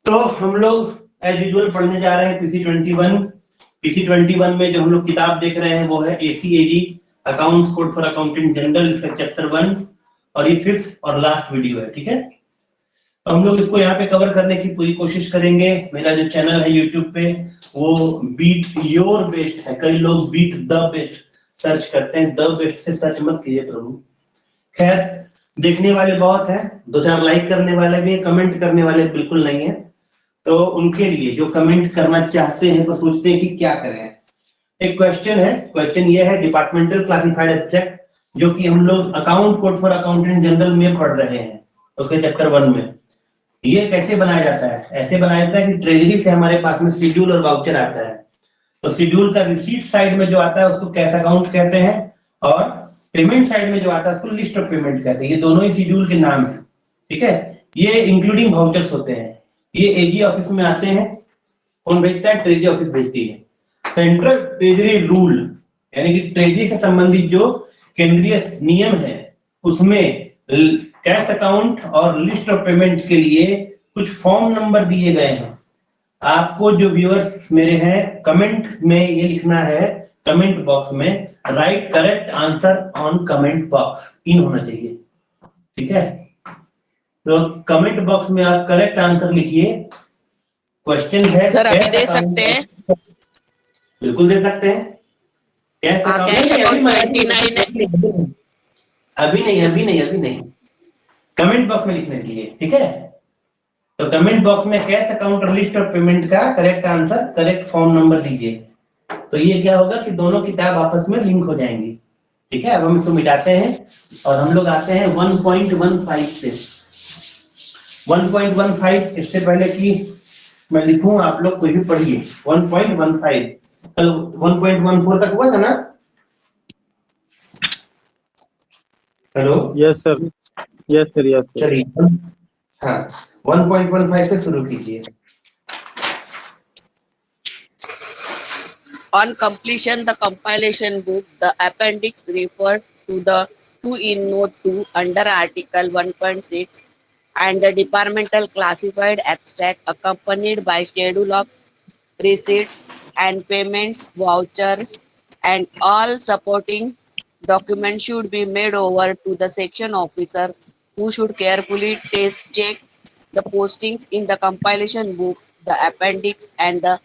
तो हम लोग एज यूजुअल पढ़ने जा रहे हैं PC21। PC21 में जो हम लोग किताब देख रहे हैं वो है ACAG accounts code for accountant general, इसका चैप्टर 1 और ये फिफ्थ और लास्ट वीडियो है। ठीक है, तो हम लोग इसको यहाँ पे कवर करने की पूरी कोशिश करेंगे। मेरा जो चैनल है यूट्यूब पे वो बीट योर बेस्ट है। कई लोग बीट द बेस्ट सर्च करते हैं, द बेस्ट से सर्च मत कीजिए प्रभु। खैर, देखने वाले बहुत हैं, 2-4 लाइक करने वाले भी हैं, कमेंट करने वाले बिल्कुल नहीं है। तो उनके लिए जो कमेंट करना चाहते हैं तो सोचते हैं कि क्या करें। एक क्वेश्चन है, क्वेश्चन ये है डिपार्टमेंटल क्लासिफाइड एब्स्ट्रैक्ट, जो कि हम लोग account code for accountant general में पढ़ रहे हैं, उसके चैप्टर 1 में। ये कैसे बनाया जाता है? ऐसे बनाया जाता है कि ट्रेजरी से हमारे पास में शेड्यूल और वाउचर आता है। तो शेड्यूल का रिसीट साइड में जो आता है उसको कैश अकाउंट कहते हैं, और पेमेंट साइड में जो आता है उसको लिस्ट ऑफ पेमेंट कहते हैं। ये दोनों ही शेड्यूल के नाम है। ठीक है, ये इंक्लूडिंग वाउचर्स होते हैं। ये एजी ऑफिस में आते हैं। कौन भेजता है? ट्रेजरी ऑफिस भेजती है। सेंट्रल ट्रेजरी रूल यानी कि ट्रेजरी से संबंधित जो केंद्रीय नियम है उसमें कैश अकाउंट और लिस्ट ऑफ पेमेंट के लिए कुछ फॉर्म नंबर दिए गए हैं। आपको जो व्यूअर्स मेरे हैं, कमेंट में ये लिखना है, कमेंट बॉक्स में write correct answer on comment box, in होना चाहिए। ठीक है, तो कमेंट बॉक्स में आप करेक्ट आंसर लिखिए। क्वेश्चन है सर, अभी दे सकते हैं? बिल्कुल दे सकते हैं। कैश अकाउंट अभी नहीं, कमेंट बॉक्स में लिखने के लिए। ठीक है, तो कमेंट बॉक्स में कैश अकाउंट और लिस्ट ऑफ पेमेंट का correct answer, correct form number दीजिए। तो ये क्या होगा कि दोनों किताब आपस में लिंक हो जाएंगी। ठीक है, अब हम इसको मिटाते हैं और हम लोग आते हैं 1.15 से। 1.15 इससे पहले कि मैं लिखूं आप लोग कोई भी पढ़िए। 1.15 कल 1.14 तक हुआ था ना? Hello, yes sir, yes sir, yes sir. चलिए, हाँ 1.15 से शुरू कीजिए। On completion the compilation book, the appendix referred to the 2 in note 2 under article 1.6 and the departmental classified abstract accompanied by schedule of receipts and payments, vouchers, and all supporting documents should be made over to the section officer, who should carefully check the postings in the compilation book, the appendix, and the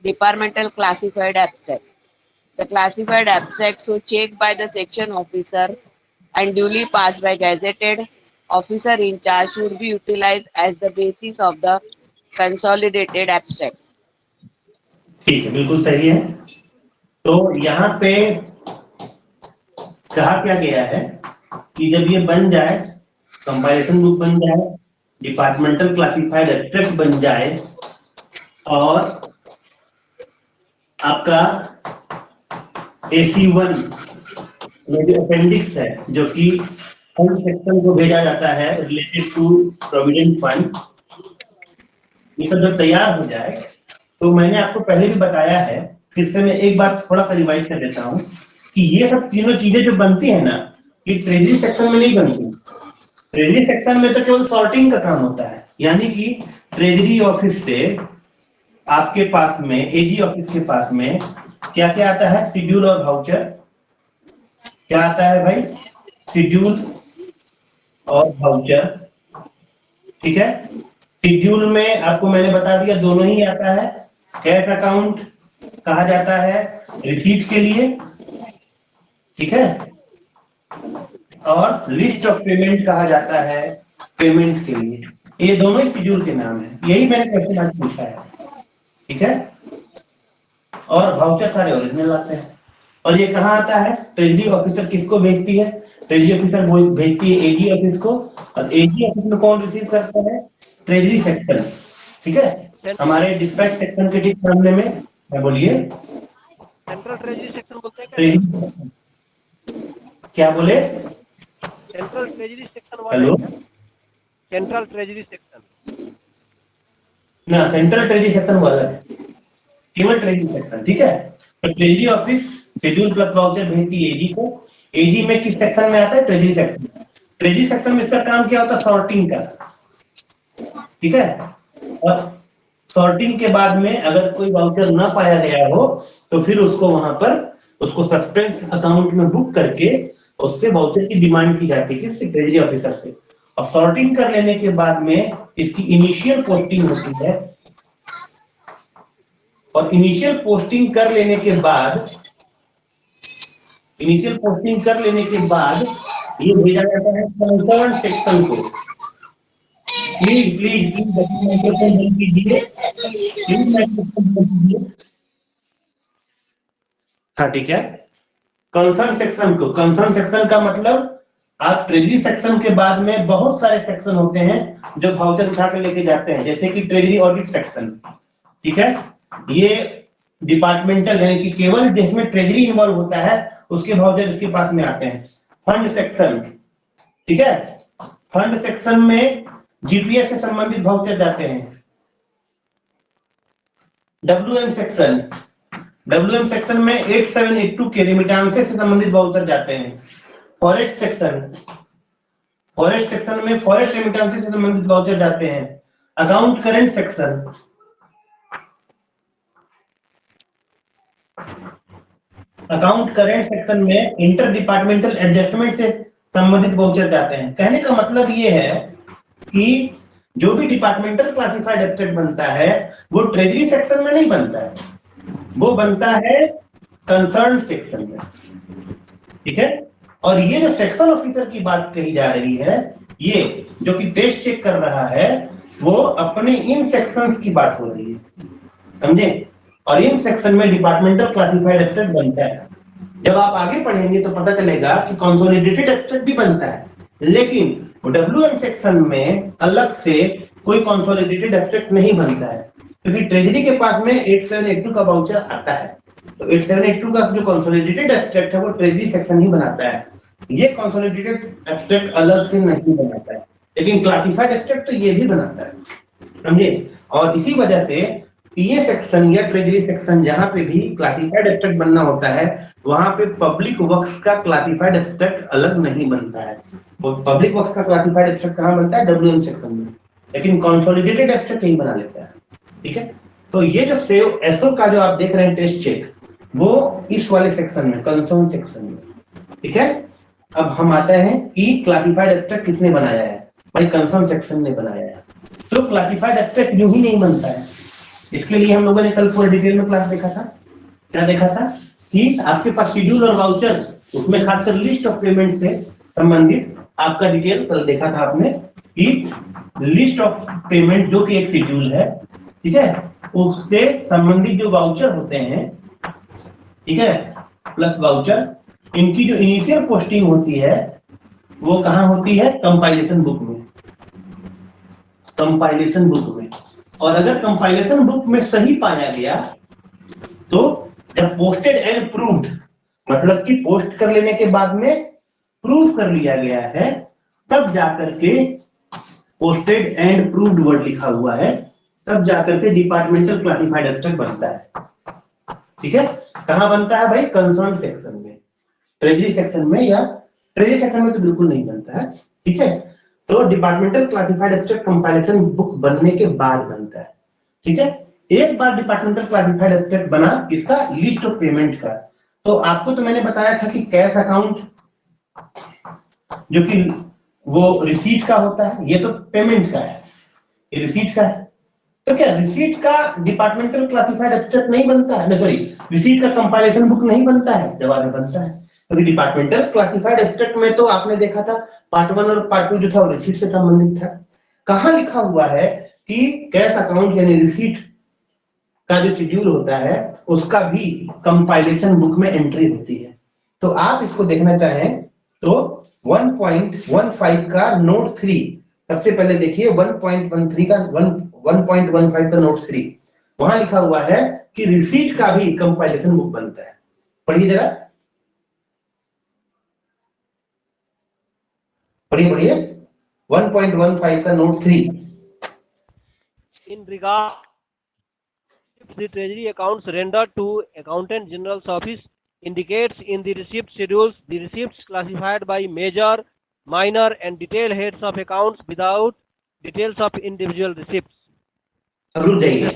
departmental classified abstract. The classified abstracts so checked by the section officer and duly passed by gazetted officer in charge should be utilized as the basis of the consolidated abstract. ठीक है, बिल्कुल सही है। तो यहाँ पे कहा क्या गया है कि जब ये बन जाए, कंपाइलेशन बुक बन जाए, डिपार्टमेंटल क्लासिफाइड एब्स्ट्रैक्ट बन जाए, और आपका AC1 में जो अपेंडिक्स है जो कि फंड सेक्शन को भेजा जाता है रिलेटेड टू प्रोविडेंट फंड, ये सब जब तैयार हो जाए, तो मैंने आपको पहले भी बताया है, फिर से मैं एक बार थोड़ा सा रिवाइज कर देता हूँ कि ये सब तीनों चीजें जो बनती है ना, ये ट्रेजरी सेक्शन में नहीं बनती। ट्रेजरी सेक्शन में तो केवल सॉर्टिंग का काम होता है, यानी कि ट्रेजरी ऑफिस से आपके पास में, एजी ऑफिस के पास में क्या क्या आता है? शेड्यूल और वाउचर। क्या आता है भाई? शेड्यूल और वाउचर। ठीक है, शेड्यूल में आपको मैंने बता दिया दोनों ही आता है। कैश अकाउंट कहा जाता है रिसीट के लिए, ठीक है, और लिस्ट ऑफ पेमेंट कहा जाता है पेमेंट के लिए। ये दोनों ही शेड्यूल के नाम है, यही मैंने क्वेश्चन आज पूछा है। ठीक है, और वाउचर सारे ओरिजिनल आते हैं। और ये कहाँ आता है? ट्रेजरी ऑफिसर किसको भेजती है? ट्रेजरी ऑफिसर भेजती है एजी ऑफिस को, और एजी ऑफिस में कौन रिसीव करता है? Treasury section. ठीक है, हमारे डिस्पैच सेक्शन के ठीक सामने में, बोलिए, सेंट्रल ट्रेजरी सेक्शन बोलते हैं क्या? क्या बोले? सेंट्रल ट्रेजरी सेक्शन वाला हेलो, है? सेंट्रल ट्रेजरी सेक्शन ना, सेंट्रल ट्रेजरी सेक्शन वाला है, केवल ट्रेजरी सेक्शन। ठीक है, तो treasury office schedule plus voucher भेजती है एजी को। एजी में किस सेक्शन में आता है? Treasury section. ट्रेजरी सेक्शन में इसका काम क्या होता है? सॉर्टिंग का। ठीक है, और सॉर्टिंग के बाद में अगर कोई वाउचर ना पाया गया हो तो फिर उसको वहां पर उसको सस्पेंस अकाउंट में बुक करके उससे वाउचर की डिमांड की जाती है, किससे? ट्रेजरी ऑफिसर से। और सॉर्टिंग कर लेने के बाद में इसकी इनिशियल पोस्टिंग होती है, और इनिशियल पोस्टिंग कर लेने के बाद ये भेजा जाता है कंसर्न सेक्शन को। प्लीज प्लीज प्लीज माइक्रोफोन बंद कीजिए, प्लीज माइक्रोफोन बंद कीजिए। हाँ ठीक है। कंसर्न सेक्शन को, कंसर्न सेक्शन का मतलब आप ट्रेजरी सेक्शन के बाद में बहुत सारे सेक्शन होते हैं जो वाउचर उठा के लेके जाते हैं, जैसे कि ट्रेजरी ऑडिट सेक्शन, ठीक है। ये डिपार्टमेंटल यानी कि केवल जिसमें ट्रेजरी इन्वॉल्व होता है उसके वाउचर इसके पास में आते हैं। फंड सेक्शन, ठीक है, फंड सेक्शन में जीपीएफ से संबंधित वाउचर जाते हैं। डब्ल्यूएम सेक्शन, डब्ल्यूएम सेक्शन में 8782 के रेमिटांसेस से संबंधित वाउचर जाते हैं। फॉरेस्ट सेक्शन, फॉरेस्ट सेक्शन में फॉरेस्ट रेमिटांसेस से संबंधित वाउचर जाते हैं। Account current section, account current section में इंटर डिपार्टमेंटल एडजस्टमेंट से संबंधित वाउचर जाते हैं। कहने का मतलब ये है कि जो भी डिपार्टमेंटल क्लासिफाइड एब्स्ट्रैक्ट बनता है वो ट्रेजरी सेक्शन में नहीं बनता है, वो बनता है कंसर्न सेक्शन में, ठीक है। और ये जो सेक्शन ऑफिसर की बात कही जा रही है, ये जो कि टेस्ट चेक कर रहा है, वो अपने इन सेक्शंस की बात हो रही है, समझे। और इन सेक्शन में डिपार्टमेंटल क्लासिफाइड एब्स्ट्रैक्ट बनता है। जब आप आगे पढ़ेंगे तो पता चलेगा कि कंसोलिडेटेड एब्स्ट्रैक्ट भी बनता है, लेकिन डब्ल्यूएम सेक्शन में अलग से कोई कंसोलिडेटेड एब्स्ट्रैक्ट नहीं बनता है, क्योंकि ट्रेजरी के पास में 8782 का वाउचर आता है। तो 8782 का जो कंसोलिडेटेड एब्स्ट्रैक्ट है वो ट्रेजरी सेक्शन ही बनाता है, ये कंसोलिडेटेड एब्स्ट्रैक्ट अलग से नहीं बनाता है, लेकिन क्लासिफाइड एब्स्ट्रैक्ट तो ये भी बनाता है, समझे। और इसी वजह से पीए सेक्शन या ट्रेजरी सेक्शन जहां पे भी क्लासिफाइड एब्स्ट्रैक्ट बनना होता है वहां पे पब्लिक वर्क्स का क्लासिफाइड एब्स्ट्रैक्ट अलग नहीं बनता है। वो पब्लिक वर्क्स का क्लासिफाइड एब्स्ट्रैक्ट कहां बनता है? डब्ल्यूएम सेक्शन में, लेकिन कंसोलिडेटेड एब्स्ट्रैक्ट यही बना लेता है, ठीक है। तो ये जो सेव एसओ का जो आप देख रहे हैं टेस्ट चेक, वो इस वाले सेक्शन में, कंसर्न सेक्शन में, ठीक है। अब हम आते हैं कि क्लासिफाइड एब्स्ट्रैक्ट किसने बनाया है? भाई कंसर्न सेक्शन ने बनाया है। तो क्लासिफाइड एब्स्ट्रैक्ट यूं ही नहीं बनता है, इसके लिए हम लोगों ने कल पूरा डिटेल में क्लास देखा था। क्या देखा था? कि आपके पास शेड्यूल और वाउचर, उसमें खासकर लिस्ट ऑफ पेमेंट से संबंधित आपका डिटेल कल देखा था आपने, कि लिस्ट ऑफ पेमेंट जो कि एक शेड्यूल है, ठीक है, उससे संबंधित जो वाउचर होते हैं, ठीक है, प्लस वाउचर, इनकी जो इनिशियल पोस्टिंग होती है वो कहां होती है? कंपाइलेशन बुक में, कंपाइलेशन बुक में। और अगर कंपाइलेशन बुक में सही पाया गया तो जब पोस्टेड एंड प्रूव्ड, मतलब कि पोस्ट कर लेने के बाद में प्रूव कर लिया गया है, तब जाकर के पोस्टेड एंड प्रूव्ड वर्ड लिखा हुआ है, तब जाकर के डिपार्टमेंटल क्लासिफाइड एब्स्ट्रैक्ट बनता है, ठीक है। कहां बनता है भाई? कंसर्न सेक्शन में। ट्रेजरी सेक्शन में या ट्रेजरी सेक्शन में तो बिल्कुल नहीं बनता है, ठीक है। तो departmental classified abstract compilation book बनने के बाद बनता है, ठीक है। एक बार डिपार्टमेंटल क्लासिफाइड एब्स्ट्रैक्ट बना किसका? लिस्ट ऑफ पेमेंट का। तो आपको तो मैंने बताया था कि कैश अकाउंट जो कि वो रिसीट का होता है, ये तो पेमेंट का है, ये रिसीट का है। तो क्या रिसीट का डिपार्टमेंटल क्लासिफाइड एब्स्ट्रैक्ट नहीं बनता है? सॉरी, रिसीट का कंपाइलेशन बुक नहीं बनता है? जवाब में बनता है, क्योंकि डिपार्टमेंटल क्लासिफाइड एब्स्ट्रैक्ट में तो आपने देखा था पार्ट 1 और पार्ट 2 जो था वो रिसीट से संबंधित था। कहां लिखा हुआ है कि कैश अकाउंट यानी रिसीट का जो शेड्यूल होता है उसका भी कंपाइलेशन बुक में एंट्री होती है। तो आप इसको देखना चाहें तो 1.15 का नोट 3, सबसे पहले देखिए 1.13 का 1.15 का नोट 3, वहां लिखा हुआ है कि रिसीट का भी कंपाइलेशन बुक बनता है। पढ़िए जरा, पढ़िए 1.15 का note 3। In regard if the treasury accounts rendered to accountant general's office indicates in the receipt schedules the receipts classified by major, minor and detail heads of accounts without details of individual receipts. अब रुक जाइए,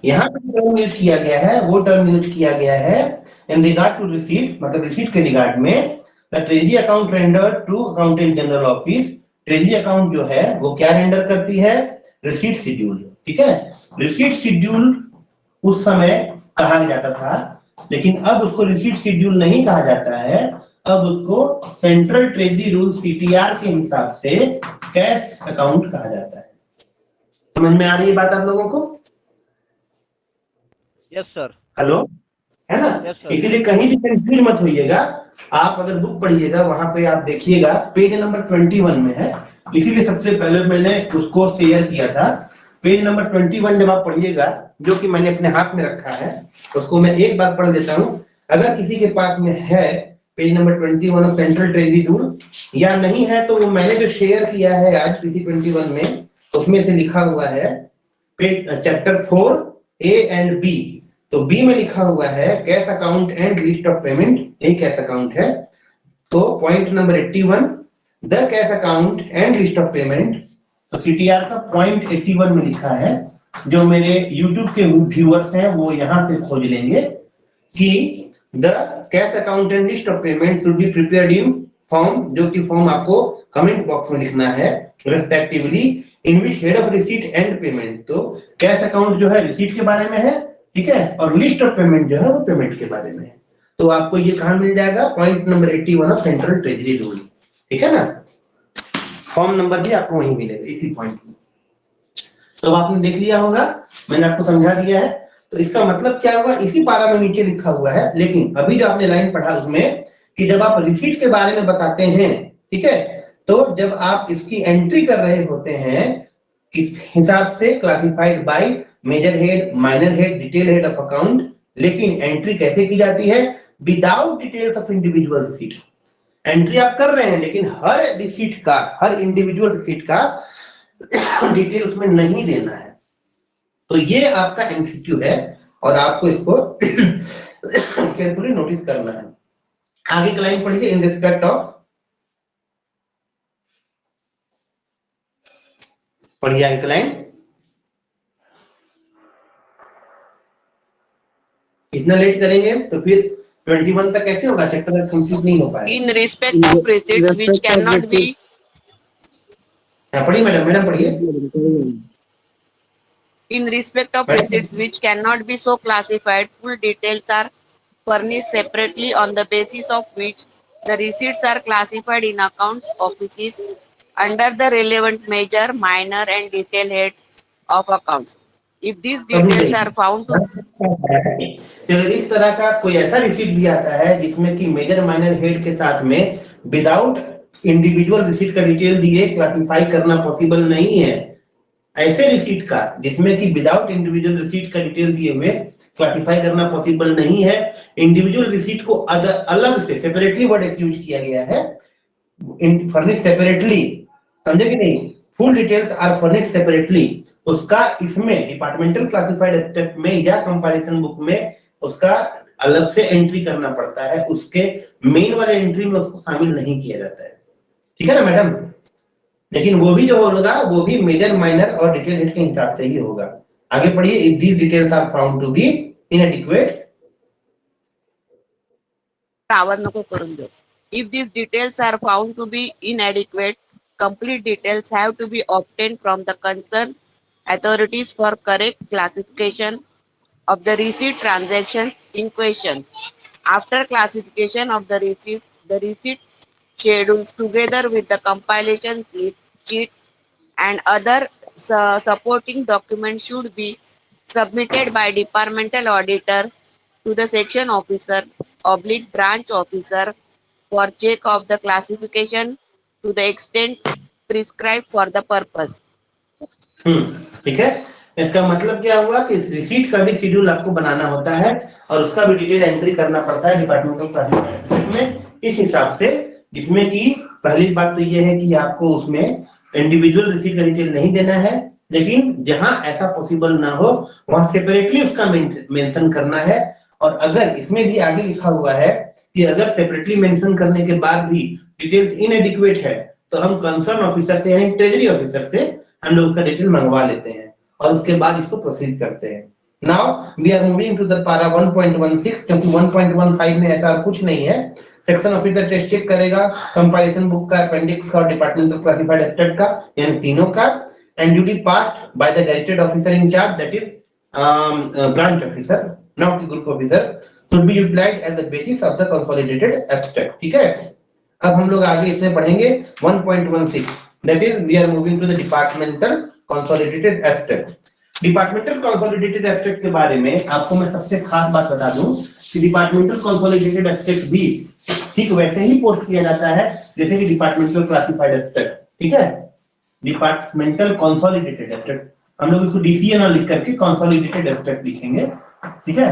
यहाँ पे term use किया गया है, वो term use किया गया है इन रिगार्ड टू रिसीट, मतलब रिसीट के रिगार्ड में, the treasury account render to accountant general office. Treasury account जो है वो क्या रेंडर करती है, रिसीट शेड्यूल, ठीक है। रिसीट शेड्यूल उस समय कहा जाता था, लेकिन अब उसको रिसीट शेड्यूल नहीं कहा जाता है, अब उसको सेंट्रल ट्रेजरी रूल सीटीआर के हिसाब से कैश अकाउंट कहा जाता है। समझ में आ रही है बात आप लोगों को? Yes sir. हेलो, है ना? Yes, sir. इसीलिए कहीं भी कंफ्यूज मत होइएगा। आप अगर बुक पढ़िएगा वहां पे आप देखिएगा पेज नंबर 21 में है, इसीलिए सबसे पहले मैंने उसको शेयर किया था। पेज नंबर 21 जब आप पढ़िएगा, जो कि मैंने अपने हाथ में रखा है, उसको मैं एक बार पढ़ देता हूँ। अगर किसी के पास में है page number 21 of central treasury rule, या नहीं है तो वो मैंने जो शेयर किया है आज पीसी 21 में, उसमें से लिखा हुआ है page chapter 4 A and B. तो बी में लिखा हुआ है cash account and list of payment, यही कैश अकाउंट है। तो point number 81, the cash account and list of payment. तो सीटीआर का पॉइंट 81 में लिखा है, जो मेरे यूट्यूब के व्यूअर्स हैं वो यहां से खोज लेंगे कि the cash account and list of payment should be prepared in form, जो कि फॉर्म आपको कमेंट बॉक्स में लिखना है, respectively in which head of receipt and payment. तो कैश अकाउंट जो है रिसीट के बारे में है, ठीक है, और लिस्ट ऑफ पेमेंट जो है वो पेमेंट के बारे में है। तो आपको ये कहां मिल जाएगा, point number 81 of central treasury rule, ठीक है ना। फॉर्म नंबर भी आपको वहीं मिलेगा इसी पॉइंट में। तो आपने देख लिया होगा, मैंने आपको समझा दिया है। तो इसका मतलब क्या होगा, इसी पारा में नीचे लिखा हुआ है, लेकिन अभी जो आपने लाइन पढ़ा उसमें कि जब आप रिसीट के बारे में बताते हैं, ठीक है, तो जब आप इसकी एंट्री कर रहे होते हैं किस हिसाब से, classified by major head, minor head, detail head of account, लेकिन एंट्री कैसे की जाती है, without details of individual receipt. Entry आप कर रहे हैं लेकिन हर रिसीट का, हर इंडिविजुअल रिसीट का डिटेल उसमें नहीं देना है। तो ये आपका एमसीक्यू है और आपको इसको केयरफुली नोटिस करना है। आगे की लाइन पढ़िए, इन रिस्पेक्ट ऑफ, पढ़िए आगे की लाइन। इतना लेट करेंगे तो फिर 21 तक कैसे होगा, चैप्टर कंप्लीट नहीं हो पाएगा। In respect of receipts which cannot be, पढ़िए मैडम, मैडम पढ़िए। in respect of receipts which cannot be so classified, full details are furnished separately on the basis of which the receipts are classified in accounts offices under the relevant major, minor and detail heads of accounts. If these details are found to अगर इस तरह का कोई ऐसा receipt भी आता है जिसमें कि मेजर माइनर हेड के साथ में विदाउट इंडिविजुअल रिसीट का डिटेल दिए क्लासिफाई करना पॉसिबल नहीं है, ऐसे रिसीट का जिसमें कि विदाउट इंडिविजुअल रिसीट का डिटेल दिए हुए क्लासिफाई करना पॉसिबल नहीं है, इंडिविजुअल रिसीट को अलग से सेपरेटली वर्ड यूज किया गया है, फर्निश सेपरेटली, समझे कि नहीं, full details are furnish separately, उसका इसमें डिपार्टमेंटल क्लासिफाइड एस्पेक्ट में या कंपैरिजन बुक में उसका अलग से एंट्री करना पड़ता है, उसके मेन वाले एंट्री में उसको शामिल नहीं किया जाता है, ठीक है ना मैडम। लेकिन वो भी जो होगा वो भी मेजर, माइनर और डिटेल हेड के हिसाब से ही होगा। आगे पढ़िए, if these details are found to be inadequate, आवाज नको करून देऊ. If these details are found to be inadequate, complete details have to be obtained from the concerned authorities for correct classification of the receipt transaction in question. After classification of the receipt schedules together with the compilation sheet and other supporting documents should be submitted by departmental auditor to the section officer / branch officer for check of the classification to the extent prescribed for the purpose. ठीक है। इसका मतलब क्या हुआ कि receipt का भी schedule आपको बनाना होता है और उसका भी डिटेल एंट्री करना पड़ता है डिपार्टमेंटल क्लासिफिकेशन में इस हिसाब से, जिसमें कि पहली बात तो ये है कि आपको उसमें इंडिविजुअल रिसीट का डिटेल नहीं देना है, लेकिन जहां ऐसा पॉसिबल ना हो वहां सेपरेटली उसका मेंशन करना है। और अगर इसमें भी आगे लिखा हुआ है कि अगर सेपरेटली मेंशन करने के बाद भी डिटेल्स इनएडिक्वेट है तो हम कंसर्न ऑफिसर से यानी ट्रेजरी ऑफिसर से हम लोग उसका डिटेल मंगवा लेते हैं और उसके बाद इसको प्रोसीड करते हैं। Now we are moving to the para 1.16, क्योंकि 1.15 में ऐसा कुछ नहीं है। सेक्शन ऑफिसर टेस्ट चेक करेगा कंपाइलेशन बुक का, अपेंडिक्स का और डिपार्टमेंटल क्लासिफाइड एब्स्ट्रैक्ट का, यानी तीनों का, and duty passed by the gazetted officer in charge, that is branch officer, not group officer, should be utilized as the basis of the consolidated abstract। ठीक है, अब हम लोग आगे इसमें पढ़ेंगे 1.16, that is we are moving to the departmental consolidated abstract। Departmental consolidated abstract के बारे में आपको मैं सबसे खास बात बता दूं कि डिपार्टमेंटल कंसोलिडेटेड एब्स्ट्रैक्ट भी ठीक वैसे ही पोस्ट किया जाता है जैसे कि डिपार्टमेंटल क्लासिफाइड एब्स्ट्रैक्ट। ठीक है, डिपार्टमेंटल कंसोलिडेटेड एब्स्ट्रैक्ट, हम लोग इसको डीसीए ना लिख करके कंसोलिडेटेड एब्स्ट्रैक्ट लिखेंगे। ठीक है,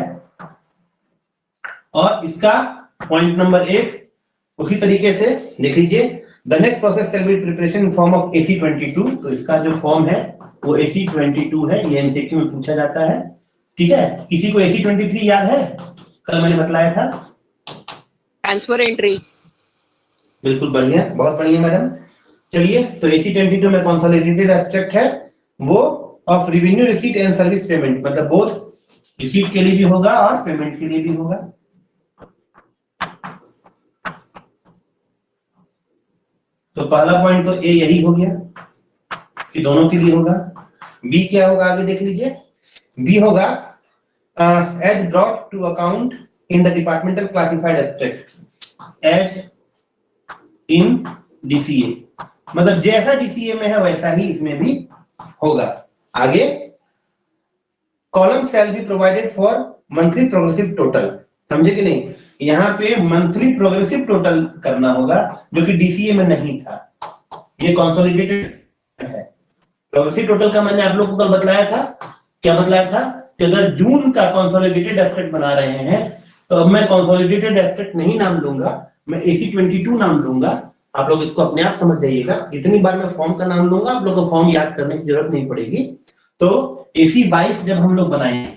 और इसका पॉइंट नंबर 1 उसी तरीके से देख लीजिए, the next process shall be preparation in form of AC22। तो इसका जो फॉर्म है वो AC22 है, ये एमसीक्यू में पूछा जाता है। ठीक है, किसी को AC23 याद है? कल मैंने बतलाया था ट्रांसफर एंट्री। बिल्कुल बढ़िया, बहुत बढ़िया मैडम। चलिए, तो AC22 में कंसोलिडेटेड एब्स्ट्रैक्ट है वो of revenue receipt and service payment, मतलब बोथ रिसीट के लिए भी होगा और पेमेंट के लिए भी होगा। तो पहला पॉइंट तो ए यही हो गया कि दोनों के लिए होगा। बी क्या होगा आगे देख लीजिए, बी होगा as brought to account in the departmental classified abstract as in DCA, मतलब जैसा डीसीए में है वैसा ही इसमें भी होगा। आगे column shall be provided for monthly progressive total, समझे कि नहीं? यहाँ पे मंथली प्रोग्रेसिव टोटल करना होगा जो कि डीसीए में नहीं था, ये कंसोलिडेटेड है। प्रोग्रेसिव टोटल का मैंने आप लोगों को कल बतलाया था, क्या बतलाया था कि अगर जून का कंसोलिडेटेड एब्स्ट्रैक्ट बना रहे हैं तो अब मैं कंसोलिडेटेड एब्स्ट्रैक्ट नहीं नाम लूंगा, मैं AC22 नाम लूंगा। आप लोग इसको अपने आप समझ जाइएगा, जितनी बार मैं फॉर्म का नाम लूंगा आप लोग को फॉर्म याद करने की जरूरत नहीं पड़ेगी। तो AC22 जब हम लोग बनाएंगे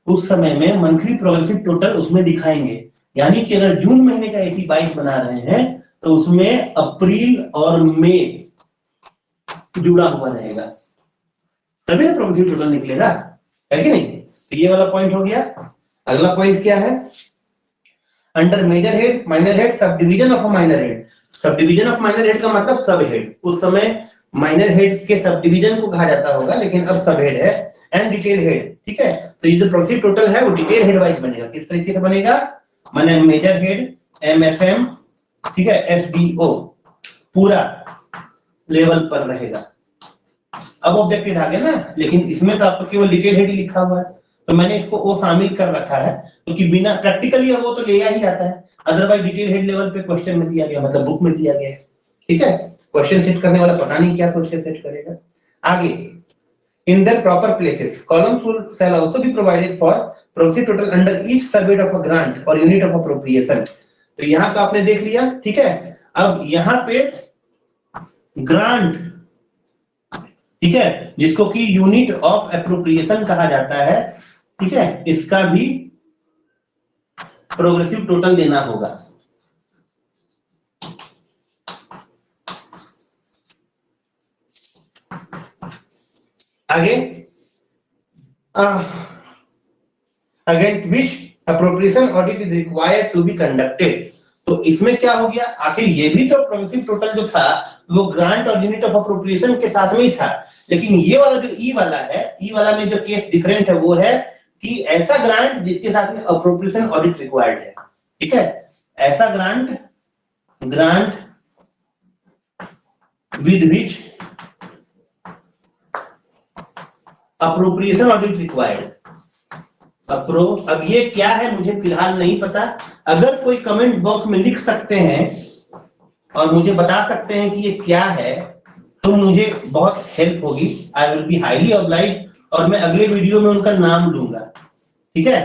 उस समय में मंथली प्रोग्रेसिव टोटल उसमें दिखाएंगे, यानी कि अगर जून महीने का AC22 बना रहे हैं तो उसमें अप्रैल और मई जुड़ा हुआ रहेगा, तभी ना प्रोग्रेसिव टोटल निकलेगा, है कि नहीं? तो ये वाला पॉइंट हो गया। अगला पॉइंट क्या है? Under major head, minor head, sub division of a minor head. Sub division of minor head का मतलब सब हेड, उस समय माइनर हेड के सब डिवीजन को कहा जाता होगा लेकिन अब सब हेड है। एंड डिटेल हेड, ठीक है, तो ये जो प्रोग्रेसिव टोटल है वो डिटेल हेड वाइज बनेगा। किस तरीके से बनेगा? माने मेजर हेड, MFM, ठीक है, SDO पूरा लेवल पर रहेगा। अब ऑब्जेक्टिव आ गया ना, लेकिन इसमें तो आपको केवल डिटेल हेड ही लिखा हुआ है, तो मैंने इसको ओ शामिल कर रखा है क्योंकि बिना प्रैक्टिकली वो तो ले ही आता है, अदरवाइज डिटेल हेड लेवल पे क्वेश्चन में दिया गया, मतलब बुक में दिया गया है। ठीक है, क्वेश्चन सेट करने वाला पता नहीं क्या सोच के सेट करेगा। आगे in their proper places, columns shall also be provided for progressive total under each subhead of a grant or unit of appropriation। तो यहाँ तो आपने देख लिया, ठीक है। अब यहाँ पे ग्रांट, ठीक है, जिसको कि यूनिट ऑफ एप्रोप्रिएशन कहा जाता है, ठीक है, इसका भी प्रोग्रेसिव टोटल देना होगा। आगे against which appropriation audit is required to be conducted. तो इसमें क्या हो गया, आखिर ये भी तो प्रोग्रेसिव टोटल जो था वो grant or unit of appropriation के साथ में ही था, लेकिन ये वाला जो ई वाला है, ई वाला में जो केस डिफरेंट है वो है कि ऐसा ग्रांट जिसके साथ में अप्रोप्रिएशन ऑडिट रिक्वायर्ड है। ठीक है, ऐसा grant with which appropriation audit required. अब ये क्या है मुझे फिलहाल नहीं पता, अगर कोई कमेंट बॉक्स में लिख सकते हैं और मुझे बता सकते हैं कि ये क्या है तो मुझे बहुत हेल्प होगी। I will be highly obliged और मैं अगले वीडियो में उनका नाम लूंगा। ठीक है,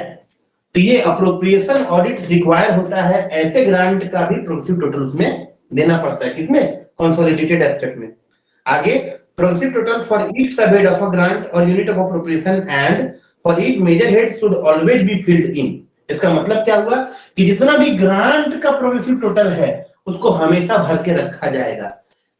तो ये अप्रोप्रिएशन ऑडिट रिक्वायर होता है, ऐसे ग्रांट का भी प्रोग्रेसिव टोटल उसमें देना पड़ता है, किसमें? कंसोलिडेटेड एब्स्ट्रैक्ट में। आगे progressive total for each subhead of a grant or unit of appropriation and for each major head should always be filled in. इसका मतलब क्या हुआ कि जितना भी ग्रांट का प्रोग्रेसिव टोटल है उसको हमेशा भर के रखा जाएगा,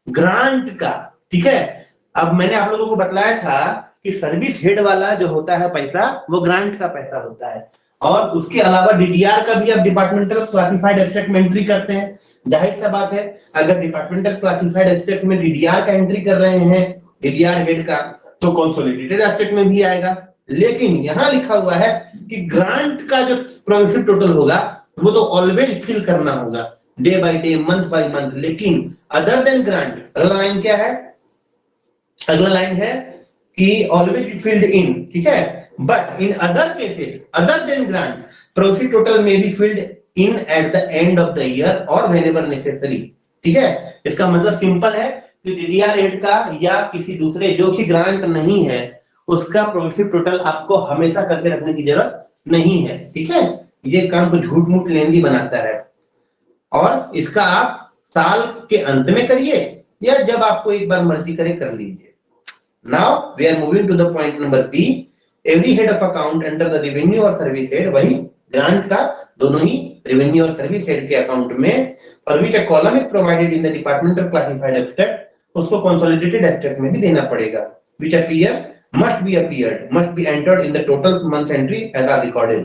ग्रांट का। ठीक है, अब मैंने आप लोगों को बतलाया था कि सर्विस हेड वाला जो होता है पैसा वो ग्रांट का पैसा होता है, और उसके अलावा डीडीआर का भी आप डिपार्टमेंटल क्लासिफाइड एब्स्ट्रैक्ट में एंट्री करते हैं। जाहिर सा बात है, अगर डिपार्टमेंटल क्लासिफाइड एब्स्ट्रैक्ट में डीडीआर का एंट्री कर रहे हैं, डीडीआर हेड का, तो कंसोलिडेटेड एब्स्ट्रैक्ट में भी आएगा। लेकिन यहाँ लिखा हुआ है कि ग्रांट का जो प्रोग्रेसिव टोटल होगा वो तो ऑलवेज फिल करना होगा, day by day, month by month. लेकिन अदर देन ग्रांट, अगला लाइन क्या है? अगला लाइन है कि ऑलवेज बी फिल्ड इन, ठीक है। But in other cases other than grant, progressive total में be filled in at the end of the year or whenever necessary, ठीक है। इसका मतलब सिंपल है कि डीडीआर हेड का या किसी दूसरे जो कि ग्रांट नहीं है उसका प्रोग्रेसिव टोटल आपको हमेशा करके रखने की जरूरत नहीं है, ठीक है। ये काम को झूठ मूठ लेंदी बनाता है, और इसका आप साल के अंत में करिए या जब आपको एक बार मर्जी करे कर लीजिए। Now we are moving to the point number B. Every head of account under the revenue और service head, वही ग्रांट का दोनों ही revenue और service head के अकाउंट में, for which a column is provided in the departmental classified abstract, उसको consolidated abstract में भी देना पड़ेगा, which must be entered in the total month entry as are recorded.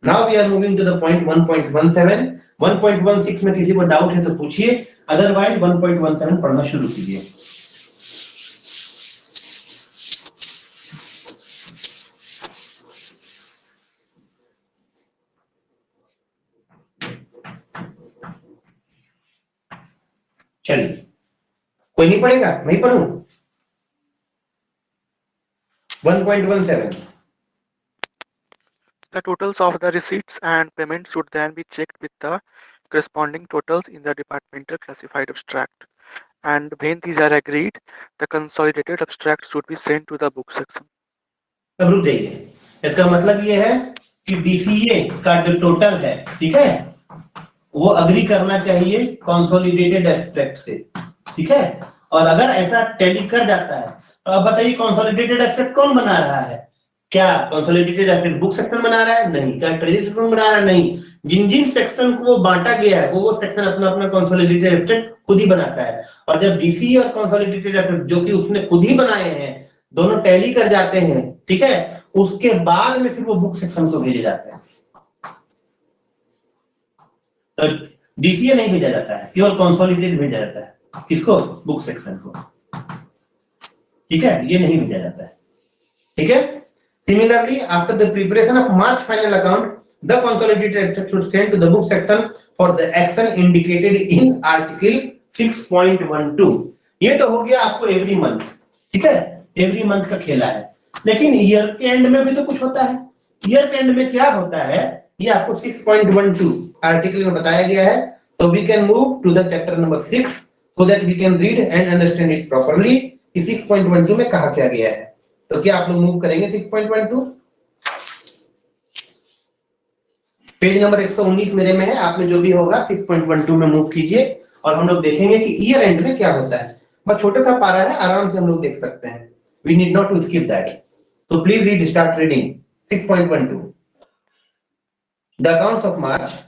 Now we are moving to the point 1.17. 1.16 में किसी को doubt है तो पूछिए, अदरवाइज 1.17 पढ़ना शुरू कीजिए। चलिए, कोई नहीं पढ़ेगा? मैं ही पढ़ूं? 1.17 The totals of the receipts and payments should then be checked with the corresponding totals in the departmental classified abstract. And when these are agreed, the consolidated abstract should be sent to the book section. अब रुक जाइए, इसका मतलब ये है कि DCA का जो टोटल है, ठीक है, वो अग्री करना चाहिए कंसोलिडेटेड एब्स्ट्रैक्ट से, ठीक है। और अगर ऐसा टैली कर जाता है तो अब बताइए कंसोलिडेटेड एब्स्ट्रैक्ट कौन बना रहा है? क्या कंसोलिडेटेड एब्स्ट्रैक्ट बुक सेक्शन बना रहा है? नहीं। क्या ट्रेजरी सेक्शन बना रहा है? नहीं। जिन जिन सेक्शन को वो बांटा गया है वो सेक्शन अपना अपना कंसोलिडेटेड एब्स्ट्रैक्ट खुद ही बनाता है, और जब डीसी और कंसोलिडेटेड एब्स्ट्रैक्ट जो कि उसने खुद ही बनाए हैं दोनों टैली कर जाते हैं, ठीक है, उसके बाद में फिर वो बुक सेक्शन को भेजे जाते हैं। तो डीसीए नहीं भेजा जाता है, केवल कंसोलिडेटेड भेजा जाता है। किसको? बुक सेक्शन को, ठीक है, ये नहीं भेजा जाता है, ठीक है। Similarly after the preparation of March final account, the consolidated abstract should send to the book section for the action indicated in article 6.12। ये तो हो गया आपको एवरी मंथ, ठीक है, एवरी मंथ का खेला है। लेकिन ईयर के एंड में भी तो कुछ होता है। ईयर के एंड में क्या होता है ये आपको 6.12 आर्टिकल में बताया गया है। तो we can move to the chapter number 6 so that we can read and understand it properly कि 6.12 में कहा क्या गया है। तो क्या आप लोग मूव करेंगे 6.12? पेज नंबर 119 मेरे में है, आप में जो भी होगा 6.12 में मूव कीजिए और हम लोग देखेंगे कि ईयर एंड में क्या होता है। बस छोटा सा पारा है, आराम से हम लोग देख सकते हैं। We need not to skip that. तो please read, start reading 6.12 the accounts of March.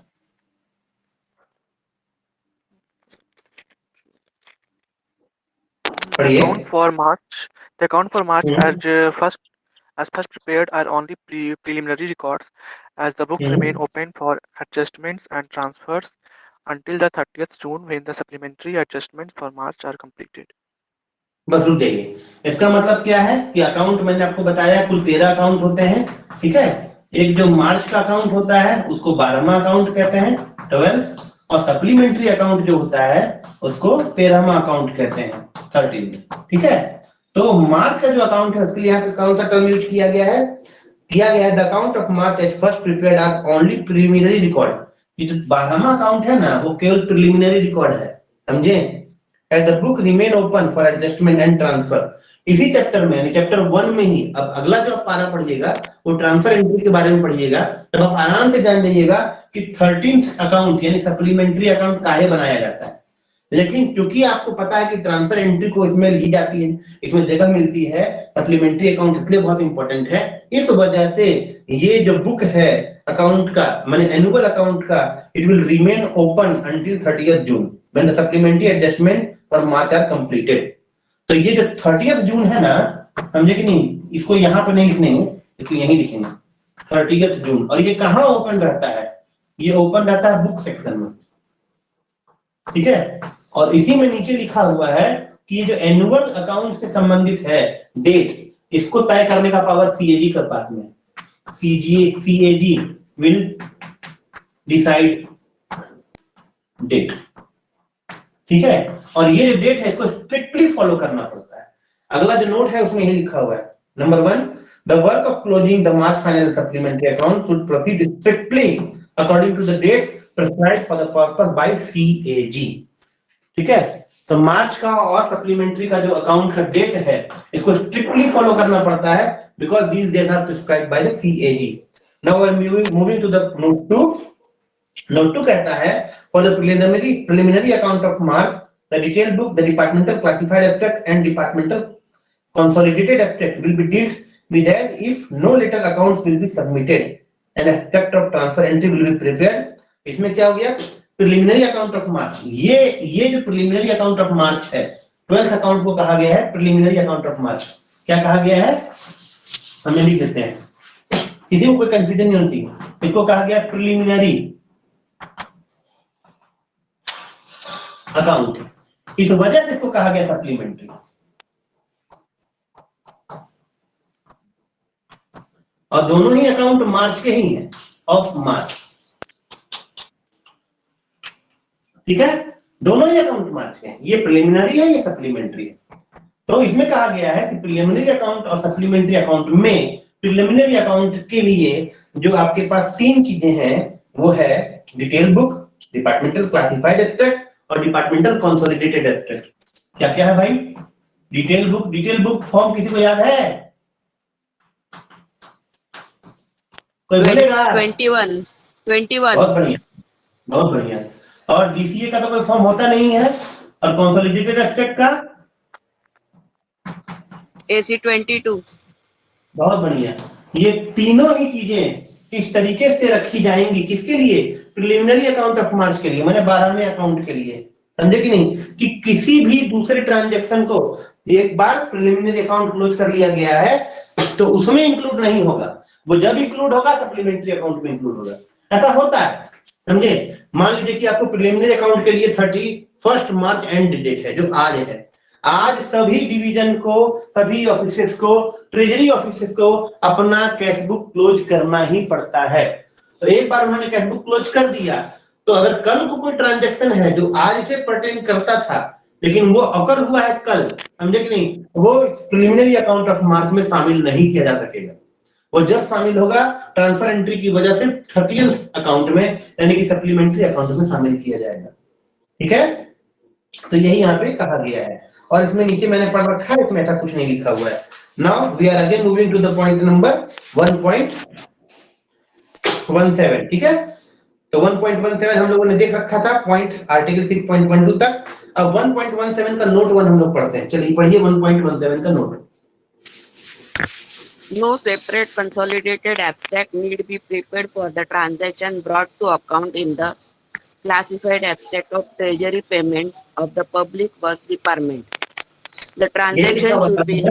The account for March as first prepared are only preliminary records, as the books remain open for adjustments and transfers until the 30th June when the supplementary adjustments for March are completed. बस रुक जाइए, इसका मतलब क्या है कि account मैंने आपको बताया कुल 13 अकाउंट होते हैं, ठीक है। एक जो मार्च का अकाउंट होता है उसको 12वां अकाउंट कहते हैं, 12, और सप्लीमेंट्री अकाउंट जो होता है उसको 13वां अकाउंट कहते हैं, 13, ठीक है। तो मार्च का जो अकाउंट है उसके लिए यहाँ पे कौन सा टर्म यूज किया गया है? The account of March as first prepared as only preliminary record. ये जो 12वां अकाउंट है ना वो केवल प्रीलिमिनरी रिकॉर्ड है, समझे। As the book remain open for adjustment and transfer. इसी चैप्टर में यानी चैप्टर 1 में ही अब अगला जो आप पारा पढ़िएगा वो ट्रांसफर एंट्री के बारे में पढ़िएगा, तब आप आराम से जान जाइएगा कि 13th अकाउंट यानी सप्लीमेंट्री अकाउंट काहे बनाया जाता है। लेकिन क्योंकि आपको पता है कि ट्रांसफर एंट्री को इसमें ली जाती है, इसमें जगह मिलती है, सप्लीमेंट्री अकाउंट इसलिए बहुत इंपॉर्टेंट है। इस वजह से ये जो बुक है अकाउंट का माने एनुअल अकाउंट का, it will remain open until 30th June when the supplementary adjustment for March are completed. तो ये जो 30th जून है ना, समझे कि नहीं, इसको यहाँ पे नहीं लिखने हैं, इसको यहीं लिखेंगे 30 जून। और ये कहाँ ओपन रहता है? ये ओपन रहता है बुक सेक्शन में, ठीक है। और इसी में नीचे लिखा हुआ है कि ये जो एनुअल अकाउंट से संबंधित है डेट, इसको तय करने का पावर सीएजी के पास में। सीएजी विल डिसाइड डेट, ठीक है। और ये जो डेट है इसको स्ट्रिक्टली फॉलो करना पड़ता है। अगला जो नोट है उसमें यही लिखा हुआ है, number 1, the work of closing the March final supplementary account should proceed strictly according to the dates prescribed for the purpose by CAG, ठीक है। तो मार्च का और सप्लीमेंट्री का जो अकाउंट का डेट है इसको स्ट्रिक्टली फॉलो करना पड़ता है because these dates are prescribed by the CAG. Now I am moving to the note 2। Note 2 कहता है for the preliminary account of March the detail book, the departmental classified abstract and departmental consolidated abstract will be dealt with as if no later accounts will be submitted and aspect of transfer entry will be prepared। इसमें क्या हो गया? Preliminary account of मार्च। ये जो preliminary account of मार्च है 12th account को कहा गया है प्रिलिमिनरी अकाउंट ऑफ मार्च। क्या कहा गया है? हम लिख देते हैं, किसी को कोई कंफ्यूजन नहीं होती। इसको कहा गया प्रिलिमिनरी अकाउंट, इस वजह से इसको कहा गया सप्लीमेंट्री। और दोनों ही अकाउंट मार्च के ही हैं, ऑफ मार्च, ठीक है। दोनों ही अकाउंट मार्च के हैं, ये प्रिलिमिनरी है, ये सप्लीमेंट्री है। तो इसमें कहा गया है कि प्रिलिमिनरी अकाउंट और सप्लीमेंट्री अकाउंट में, प्रिलिमिनरी अकाउंट के लिए जो आपके पास 3 चीजें हैं वो है detail book, departmental classified abstract और डिपार्टमेंटल कंसोलिडेटेड एब्स्ट्रैक्ट। क्या क्या है भाई? डिटेल बुक फॉर्म किसी को याद है? कोई बोलेगा? 21। बहुत बढ़िया, बहुत बढ़िया। और डीसीए का तो कोई फॉर्म होता नहीं है, और कंसोलिडेटेड एब्स्ट्रैक्ट का AC 22। बहुत बढ़िया। ये तीनों ही चीजें इस तरीके से रखी जाएंगी, किसके लिए? प्रिलिमिनरी अकाउंट ऑफ मार्च के लिए, मैंने 12वें अकाउंट के लिए, समझे कि नहीं? कि किसी भी दूसरे ट्रांजैक्शन को एक बार प्रिलिमिनरी अकाउंट क्लोज कर लिया गया है तो उसमें इंक्लूड नहीं होगा, वो जब इंक्लूड होगा सप्लीमेंट्री अकाउंट में इंक्लूड होगा। ऐसा होता है, समझे? मान लीजिए कि आपको प्रिलिमिनरी अकाउंट के लिए 31 मार्च एंड डेट है, जो आज है। आज सभी डिवीजन को, सभी ऑफिसेस को, ट्रेजरी ऑफिसेस को अपना कैश बुक क्लोज करना ही पड़ता है। तो एक बार उन्होंने कैश बुक क्लोज कर दिया तो अगर कल को कोई ट्रांजैक्शन है जो आज से पर्टेन करता था लेकिन वो अकर हुआ है कल, समझे कि नहीं, वो प्रिलिमिनरी अकाउंट ऑफ मार्च में शामिल नहीं किया जा सकेगा। वो जब शामिल होगा ट्रांसफर एंट्री की वजह से 30th अकाउंट में यानी कि सप्लीमेंट्री अकाउंट में शामिल किया जाएगा, ठीक है। तो यही यहाँ पे कहा गया है, और इसमें नीचे मैंने पढ़ रखा है, इसमें ऐसा कुछ नहीं लिखा हुआ है। Now we are again moving to the point number 1.17, ठीक है। तो 1.17 हम लोगों ने देख रखा था, पॉइंट आर्टिकल 6.12 तक। अब 1.17 का नोट 1 हम लोग पढ़ते हैं। चलिए पढ़िए 1.17 का note. No separate consolidated abstract need be prepared for the transaction brought to account in the classified abstract of treasury payments of the public works department. The transaction should be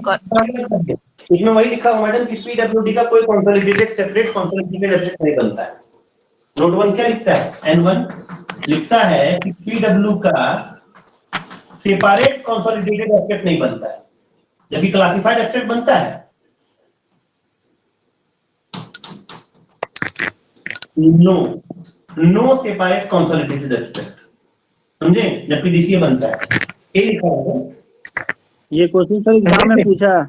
इसमें वही लिखा हुआ मैडम कि PWD का कोई consolidated separate consolidated abstract नहीं बनता है। नोट 1 क्या लिखता है? N1 लिखता है कि पीडब्ल्यू का सेपरेट कंसोलिडेटेड एब्स्ट्रैक्ट नहीं बनता है, जबकि क्लासिफाइड एब्स्ट्रैक्ट बनता है। नो सेपरेट कंसोलिडेटेड एब्स्ट्रैक्ट, समझे? जबकि डीसीए बनता है। ये लिखा हुआ है। ये क्वेश्चन सर एग्जाम में पूछा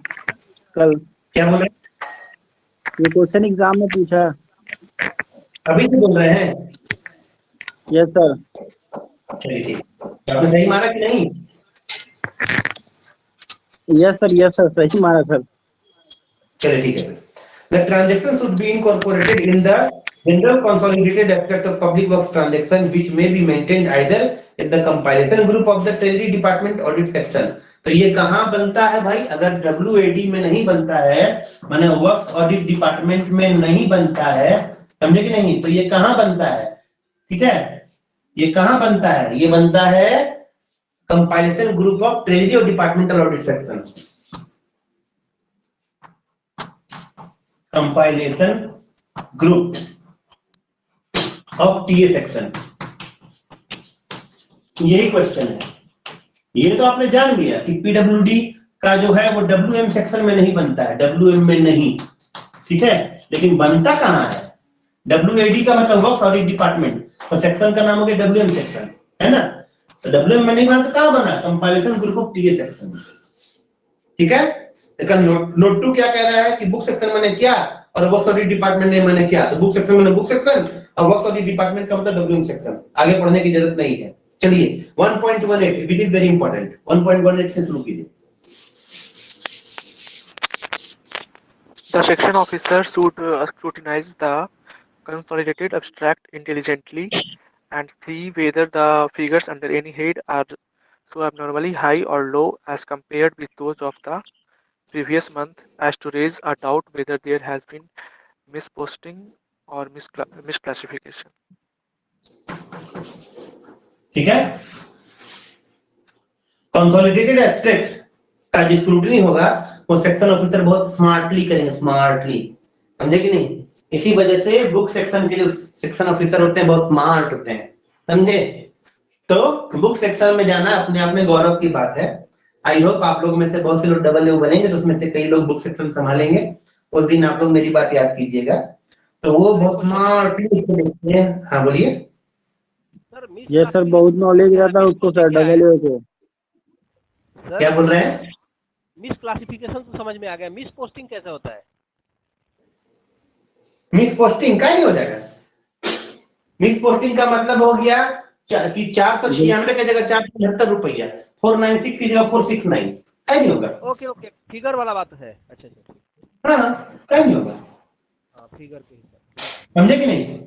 कल। क्या बोल रहे हैं? ये क्वेश्चन एग्जाम में पूछा। अभी तो बोल रहे हैं? Yes sir. चलिए ठीक, आपने सही मारा कि नहीं? यस सर सही मारा सर। चलिए ठीक है। The transaction should be incorporated in the general consolidated abstract of public works transaction which may be maintained either in the compilation group of the treasury department audit section। तो ये कहाँ बनता है भाई? अगर WAD में नहीं बनता है, माने वर्क्स ऑडिट डिपार्टमेंट में नहीं बनता है, समझे कि नहीं, तो ये कहाँ बनता है? ठीक है, ये कहाँ बनता है? ये बनता है कंपाइलेशन ग्रुप ऑफ ट्रेजरी और departmental audit section. Compilation group of TA section, यही क्वेश्चन है। ये तो आपने जान लिया कि पीडब्ल्यूडी का जो है वो डब्ल्यूएम सेक्शन में नहीं बनता है, डब्ल्यूएम में नहीं, ठीक है, लेकिन बनता कहां है? डब्ल्यूएडी का मतलब वर्क्स ऑडिट डिपार्टमेंट, तो सेक्शन का नाम हो गया डब्ल्यूएम सेक्शन, है ना। तो डब्ल्यूएम में नहीं बना तो कहां बना? Compilation group of TA section, ठीक है। लेकिन नोट 2 क्या कह रहा है कि बुक सेक्शन मैंने क्या और वर्क्स ऑडिट डिपार्टमेंट ने मैंने क्या, तो बुक सेक्शन मैंने बुक सेक्शन और वर्क्स ऑडिट डिपार्टमेंट का मतलब डब्ल्यूएम सेक्शन, आगे पढ़ने की जरूरत नहीं है। चलिए 1.18 विच इज वेरी इंपॉर्टेंट, 1.18 से शुरू कीजिए। The section officer should scrutinize the consolidated abstract intelligently and see whether the figures under any head are so abnormally high or low as compared with those of the previous month as to raise a doubt whether there has been misposting or misclassification. ठीक है, consolidated abstract का जो scrutiny होगा वो section officer बहुत smartly करेंगे, smartly, समझे कि नहीं। इसी वजह से बुक सेक्शन के जो सेक्शन ऑफिसर होते हैं बहुत स्मार्ट होते हैं, समझे। तो बुक सेक्शन में जाना अपने आप में गौरव की बात है। आई होप आप लोग में से बहुत से लोग डबल ए बनेंगे तो उसमें से कई लोग बुक सेक्शन संभालेंगे, उस दिन आप लोग मेरी बात याद कीजिएगा। तो वो बहुत स्मार्टली देखते हैं। हाँ बोलिए सर। ये सर बहुत नॉलेज रहता है उसको सर, डबल ए को। क्या बोल रहे हैं? मिस क्लासिफिकेशन तो समझ में आ गया, मिस पोस्टिंग कैसे होता है? मिस पोस्टिंग का नहीं हो जाएगा। मिस पोस्टिंग का मतलब हो गया कि 496 की जगह 475 रुपया, 496 की जगह 469, क्या नहीं होगा। ओके ओके, फिगर वाला बात है। अच्छा अच्छा, हाँ, क्या नहीं होगा, हाँ फिगर के हिसाब, समझे कि नहीं।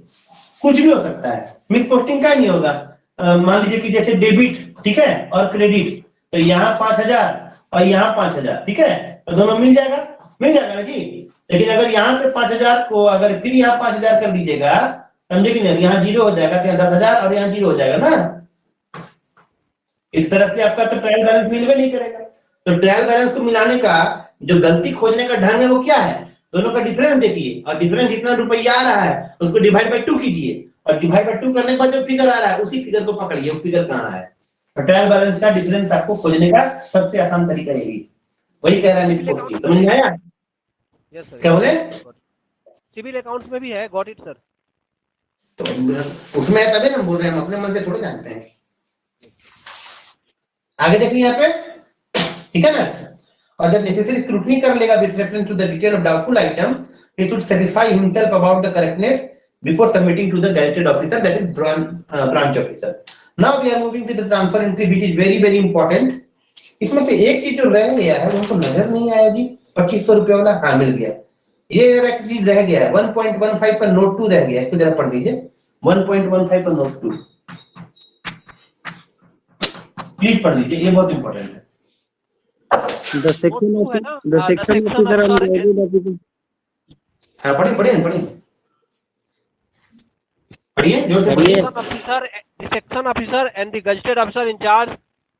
कुछ भी हो सकता है, मिस पोस्टिंग का नहीं होगा। मान लीजिए कि जैसे डेबिट, ठीक है, और क्रेडिट, तो यहाँ 5000 और यहाँ 5000, ठीक है, तो दोनों मिल जाएगा ना जी। लेकिन अगर यहाँ से 5000 को अगर फिर यहाँ 5000 कर दीजिएगा, समझे कि नहीं, यहाँ 0 हो जाएगा, 10,000 और यहाँ 0 हो जाएगा ना। इस तरह से आपका तो ट्रायल बैलेंस मिलवे नहीं करेगा। तो ट्रायल बैलेंस को मिलाने का जो गलती खोजने का ढंग है वो क्या है? दोनों का डिफरेंस देखिए, और डिफरेंस जितना रुपया आ रहा है उसको डिवाइड बाय 2 कीजिए, और डिवाइड बाय 2 करने के बाद जो फिगर आ रहा है उसी फिगर को पकड़िए, वो फिगर कहाँ है। ट्रायल बैलेंस का डिफरेंस आपको खोजने का सबसे आसान तरीका यही, वही कह रहा है मिस पोस्टिंग। समझ में आया? Yes sir. क्या बोले? सिविल अकाउंट्स में भी है, गॉट इट सर। तो उसमें है तभी ना बोल रहे हैं, हम अपने मन से थोड़े जानते हैं। आगे देखिए यहाँ पे, ठीक है ना। और जब नेसेसरी स्क्रूटनी कर लेगा with reference to the detail of doubtful item, he should satisfy himself about the correctness before submitting to the gazetted officer, that is branch officer. Now we are moving to the transfer entry, which is very very important. इसमें से एक चीज जो रह गया है वो तो नजर नहीं आया जी, 2500 रुपये वाला। हाँ मिल गया, ये एक चीज रह गया है, 1.15 पर नोट 2 रह गया है, इसको जरा पढ़ लीजिए। 1.15 पर नोट 2 प्लीज पढ़ लीजिए, ये बहुत इंपॉर्टेंट है। द सेक्शन ऑफिसर, हाँ पढ़िए जोर से पढ़िए। The section officer and the gazetted officer in charge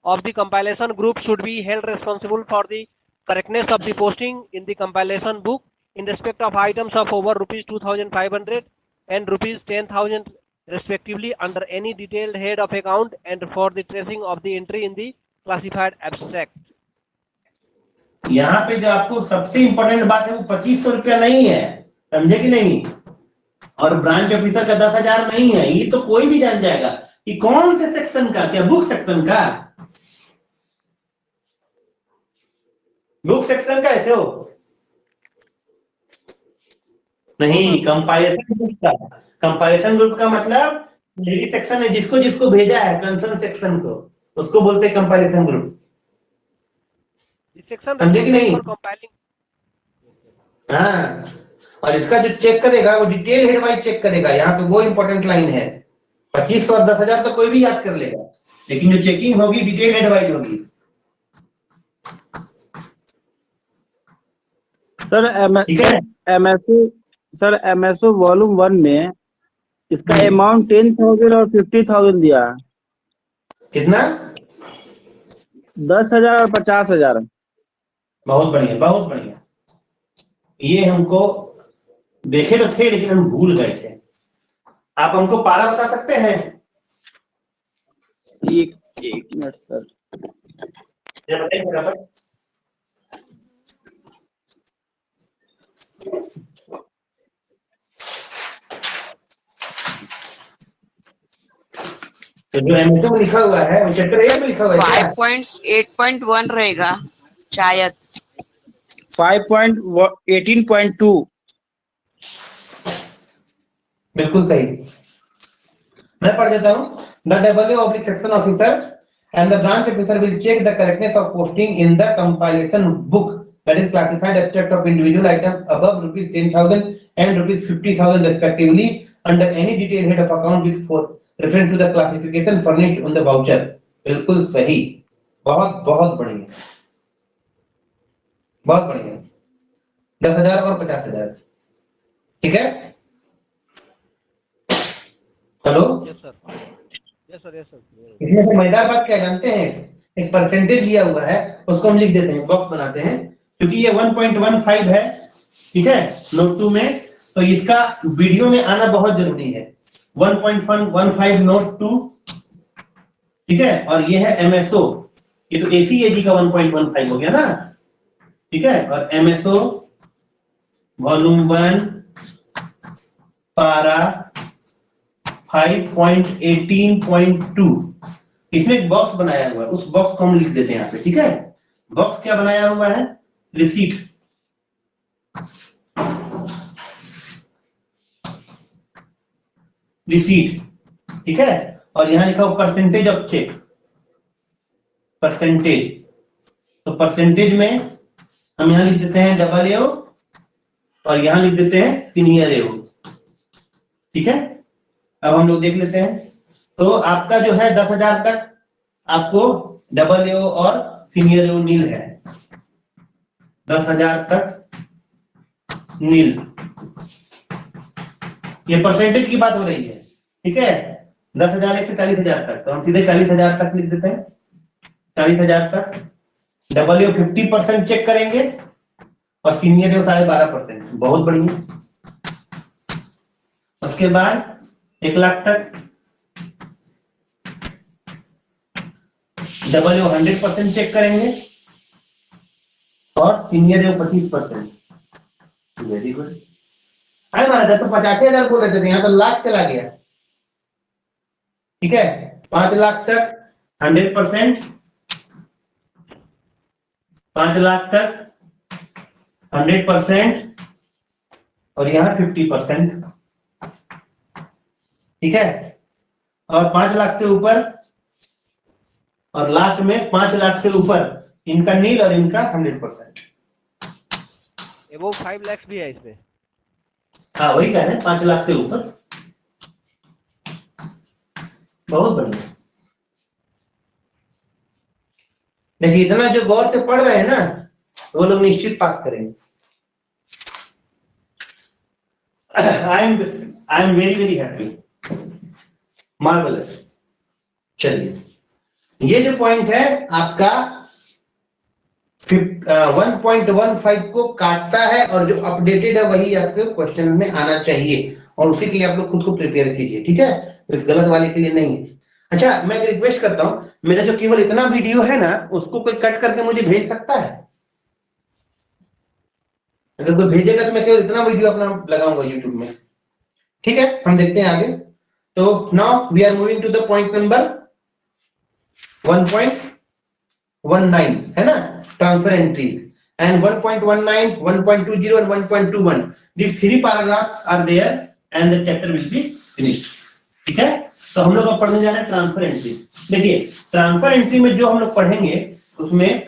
of the compilation group should be held responsible for the correctness of the posting in the compilation book in respect of items of over rupees 2,500 and rupees 10,000 respectively under any detailed head of account and for the tracing of the entry in the classified abstract. यहाँ पे जो आपको सबसे important बात है वो 2500 रुपया नहीं है, समझे कि नहीं, और ब्रांच ऑफिसर का 10,000 नहीं है। ये तो कोई भी जान जाएगा कि कौन से सेक्शन का, क्या बुक सेक्शन का, बुक सेक्शन का ऐसे हो नहीं, कंपाइलेशन ग्रुप का। कंपाइलेशन ग्रुप का मतलब यही सेक्शन है जिसको जिसको भेजा है कंसर्न सेक्शन को, उसको बोलते हैं कंपाइलेशन ग्रुप, समझे कि नहीं। हाँ, और इसका जो चेक करेगा वो डिटेल हेड वाइज चेक करेगा। यहाँ पे वो इंपॉर्टेंट लाइन है, 2500 और 10,000 तो कोई भी याद कर लेगा, लेकिन जो चेकिंग होगी डिटेल हेड वाइज होगी। सर एमएसओ वॉल्यूम 1 में इसका अमाउंट 10,000 और 50,000 दिया है। कितना? 10,000 और 50,000। बहुत बढ़िया, बहुत बढ़िया। ये हमको देखे तो थे लेकिन हम भूल गए थे। आप हमको पारा बता सकते हैं? एक मिनट सर। ये बताइए फटाफट। तो जो एमएसओ में लिखा हुआ है वो चैप्टर 8 में लिखा हुआ है क्या? 5.8.1 रहेगा शायद। 5.18.2 बिल्कुल सही। मैं पढ़ देता हूँ। The W oblique section officer and the branch officer will check the correctness of posting in the compilation book that is classified abstract of individual items above rupees 10,000 and rupees 50,000 respectively under any detailed head of account with for reference to the classification furnished on the voucher। बिल्कुल सही। बहुत बहुत बढ़िया, बहुत बढ़िया। 10,000 और 50,000। ठीक है। Hello, yes sir, yes sir, yes sir. इसमें से मजेदार बात क्या जानते हैं? एक परसेंटेज लिया हुआ है, उसको हम लिख देते हैं, बॉक्स बनाते हैं, क्योंकि ये 1.15 है, ठीक है, नोट 2 में, तो इसका वीडियो में आना बहुत जरूरी है। 1.15 नोट 2, ठीक है, और ये है एमएसओ, ये तो एसीएडी का 1.15 हो गया ना, ठीक है, और एमएसओ वॉल्यूम 1 पारा 5.18.2, इसमें एक बॉक्स बनाया हुआ है, उस बॉक्स को हम लिख देते हैं यहाँ पे, ठीक है। बॉक्स क्या बनाया हुआ है? रिसीट, रिसीट, ठीक है, और यहां लिखा हुआ परसेंटेज ऑफ चेक, परसेंटेज, तो परसेंटेज में हम यहां लिख देते हैं डबल ए और यहां लिख देते हैं सीनियर ए, ठीक है। अब हम लोग देख लेते हैं, तो आपका जो है 10,000 तक आपको डबल ए और सीनियर ए नील है, 10,000 तक नील, ये परसेंटेज की बात हो रही है, ठीक है। 10,000 से 40,000 तक, तो हम सीधे 40,000 तक लिख देते हैं, 40,000 तक डबल ए 50% चेक करेंगे और सीनियर ए 12.5%, बहुत बढ़िया। उसके बाद 1 लाख तक डबल ए 100% चेक करेंगे और सीनियर ए 25%। Very good. अरे महाराज, तो 85,000 बोल रहे थे, यहाँ तो लाख चला गया, ठीक है। 5 लाख तक 100%, 5 लाख तक 100% और यहाँ 50%, ठीक है। और 5 लाख से ऊपर और लास्ट में 5 लाख से ऊपर इनका नील और इनका 100%। वो 5 लाख भी है इसमें। हाँ, वही कह रहे हैं, 5 लाख से ऊपर। बहुत बढ़िया। देखिए, इतना जो गौर से पढ़ रहे हैं ना, वो लोग निश्चित पास करेंगे। I am very very happy, marvellous. चलिए, ये जो पॉइंट है आपका 1.15 को काटता है और जो अपडेटेड है वही आपके क्वेश्चन में आना चाहिए, और उसी के लिए आप लोग खुद को प्रिपेयर कीजिए, ठीक है, इस गलत वाले के लिए नहीं। अच्छा, मैं एक रिक्वेस्ट करता हूं, मेरा जो केवल इतना वीडियो है ना, उसको कोई कट करके मुझे भेज सकता है? अगर कोई भेजेगा तो मैं केवल इतना वीडियो अपना लगाऊंगा यूट्यूब में, ठीक है। हम देखते हैं आगे। तो now we are moving to the point number 1.19, है ना, transfer entries, and 1.19, 1.20 and 1.21, these 3 paragraphs are there and the chapter will be finished, ठीक है। तो हम लोग अब पढ़ने जा रहे हैं ट्रांसफर एंट्री। देखिए, ट्रांसफर एंट्री में जो हम लोग पढ़ेंगे उसमें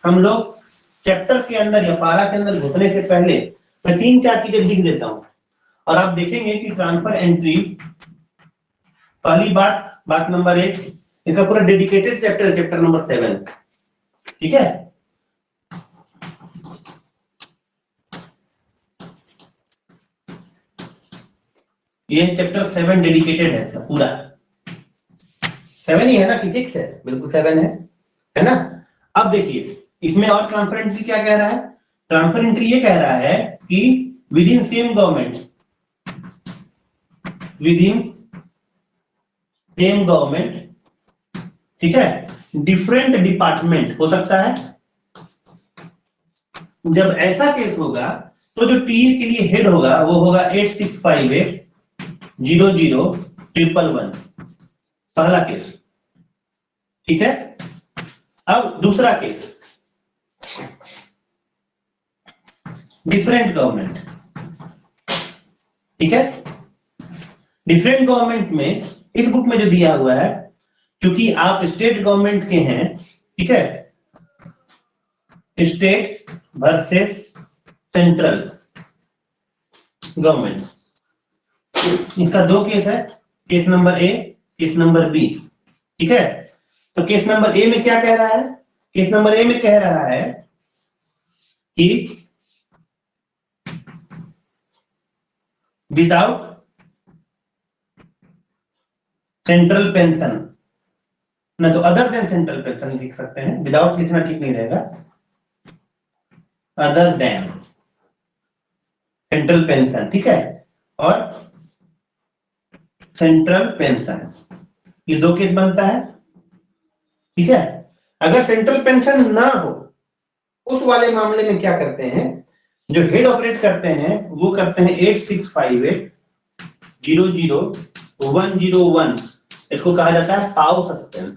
हम लोग चैप्टर के अंदर या पारा के अंदर घुसने से पहले मैं 3-4 चीजें लिख देता हूं, और आप देखेंगे कि ट्रांसफर एंट्री, पहली बात नंबर 1, इसका पूरा डेडिकेटेड चैप्टर, चैप्टर नंबर 7, ठीक है। ये चैप्टर 7 डेडिकेटेड है, इसका पूरा 7 ही है ना, कि 6 है? बिल्कुल 7 है ना। अब देखिए, इसमें और ट्रांसफर एंट्री क्या कह रहा है? ट्रांसफर एंट्री ये कह रहा है कि within same government, within same government, ठीक है, डिफरेंट डिपार्टमेंट हो सकता है। जब ऐसा केस होगा तो जो टीए के लिए हेड होगा वो होगा 8658000111, पहला केस, ठीक है। अब दूसरा केस, डिफरेंट गवर्नमेंट, ठीक है। डिफरेंट गवर्नमेंट में इस बुक में जो दिया हुआ है, क्योंकि आप स्टेट गवर्नमेंट के हैं, ठीक है, स्टेट वर्सेस सेंट्रल गवर्नमेंट, इसका दो केस है, case number A, case number B, ठीक है। तो केस नंबर ए में क्या कह रहा है? केस नंबर ए में कह रहा है कि विदाउट सेंट्रल पेंशन, ना तो अदर देन सेंट्रल पेंशन लिख सकते हैं, विदाउट लिखना ठीक नहीं रहेगा, अदर देन सेंट्रल पेंशन, ठीक है, और सेंट्रल पेंशन, ये दो केस बनता है, ठीक है। अगर सेंट्रल पेंशन ना हो उस वाले मामले में क्या करते हैं, जो हेड ऑपरेट करते हैं वो करते हैं 8658000101, इसको कहा जाता है पाव सस्पेंस,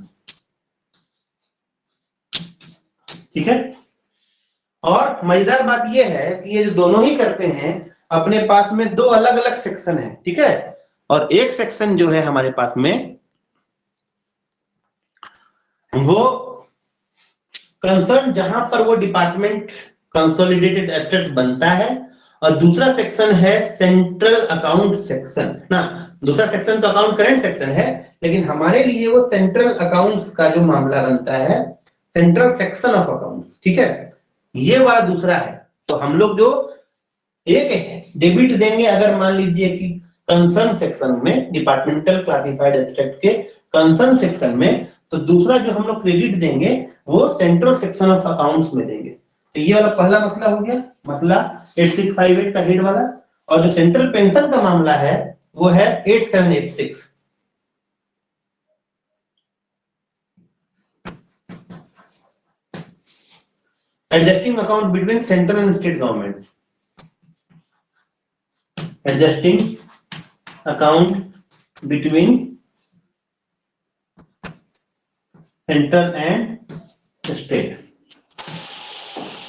ठीक है। और मजेदार बात यह है कि ये जो दोनों ही करते हैं अपने पास में दो अलग अलग सेक्शन है, ठीक है, और एक सेक्शन जो है हमारे पास में वो कंसर्न जहां पर वो डिपार्टमेंट कंसोलिडेटेड एसेट बनता है, और दूसरा सेक्शन है सेंट्रल अकाउंट सेक्शन ना। दूसरा सेक्शन तो अकाउंट करेंट सेक्शन है, लेकिन हमारे लिए वो सेंट्रल अकाउंट्स का जो मामला बनता है, सेंट्रल सेक्शन ऑफ अकाउंट्स, ठीक है, ये वाला दूसरा है। तो हम लोग जो एक डेबिट देंगे, अगर मान लीजिए कि कंसर्न सेक्शन में, डिपार्टमेंटल क्लासिफाइड एसेट के कंसर्न सेक्शन में, तो दूसरा जो हम लोग क्रेडिट देंगे वो सेंट्रल सेक्शन ऑफ अकाउंट्स में देंगे। तो ये वाला पहला मसला हो गया, मसला 8658 का हेड वाला, और जो सेंट्रल पेंशन का मामला है वो है 8786। Adjusting account between central and state government, adjusting account between central and state,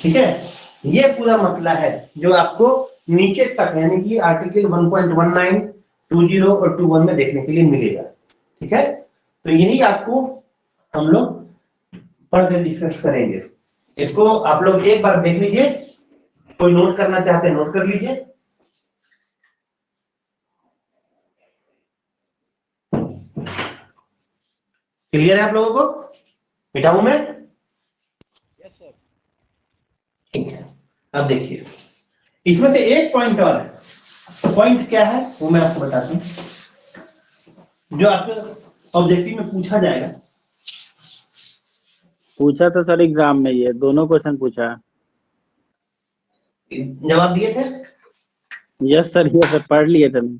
ठीक है। ये पूरा मसला है जो आपको नीचे तक यानी कि आर्टिकल 1.19, 20 और 21 में देखने के लिए मिलेगा, ठीक है। तो यही आपको हम लोग फर्दर डिस्कस करेंगे। इसको आप लोग एक बार देख लीजिए, कोई नोट करना चाहते हैं नोट कर लीजिए। क्लियर है आप लोगों को? मिटाऊं मैं? Yes sir. ठीक है, अब देखिए इसमें से एक पॉइंट और है। पॉइंट क्या है वो मैं आपको बताता हूं, जो आपके ऑब्जेक्टिव में पूछा जाएगा। पूछा तो सर एग्जाम में, ये दोनों क्वेश्चन पूछा। जवाब दिए थे? यस सर, ये सर पढ़ लिए थे मैं।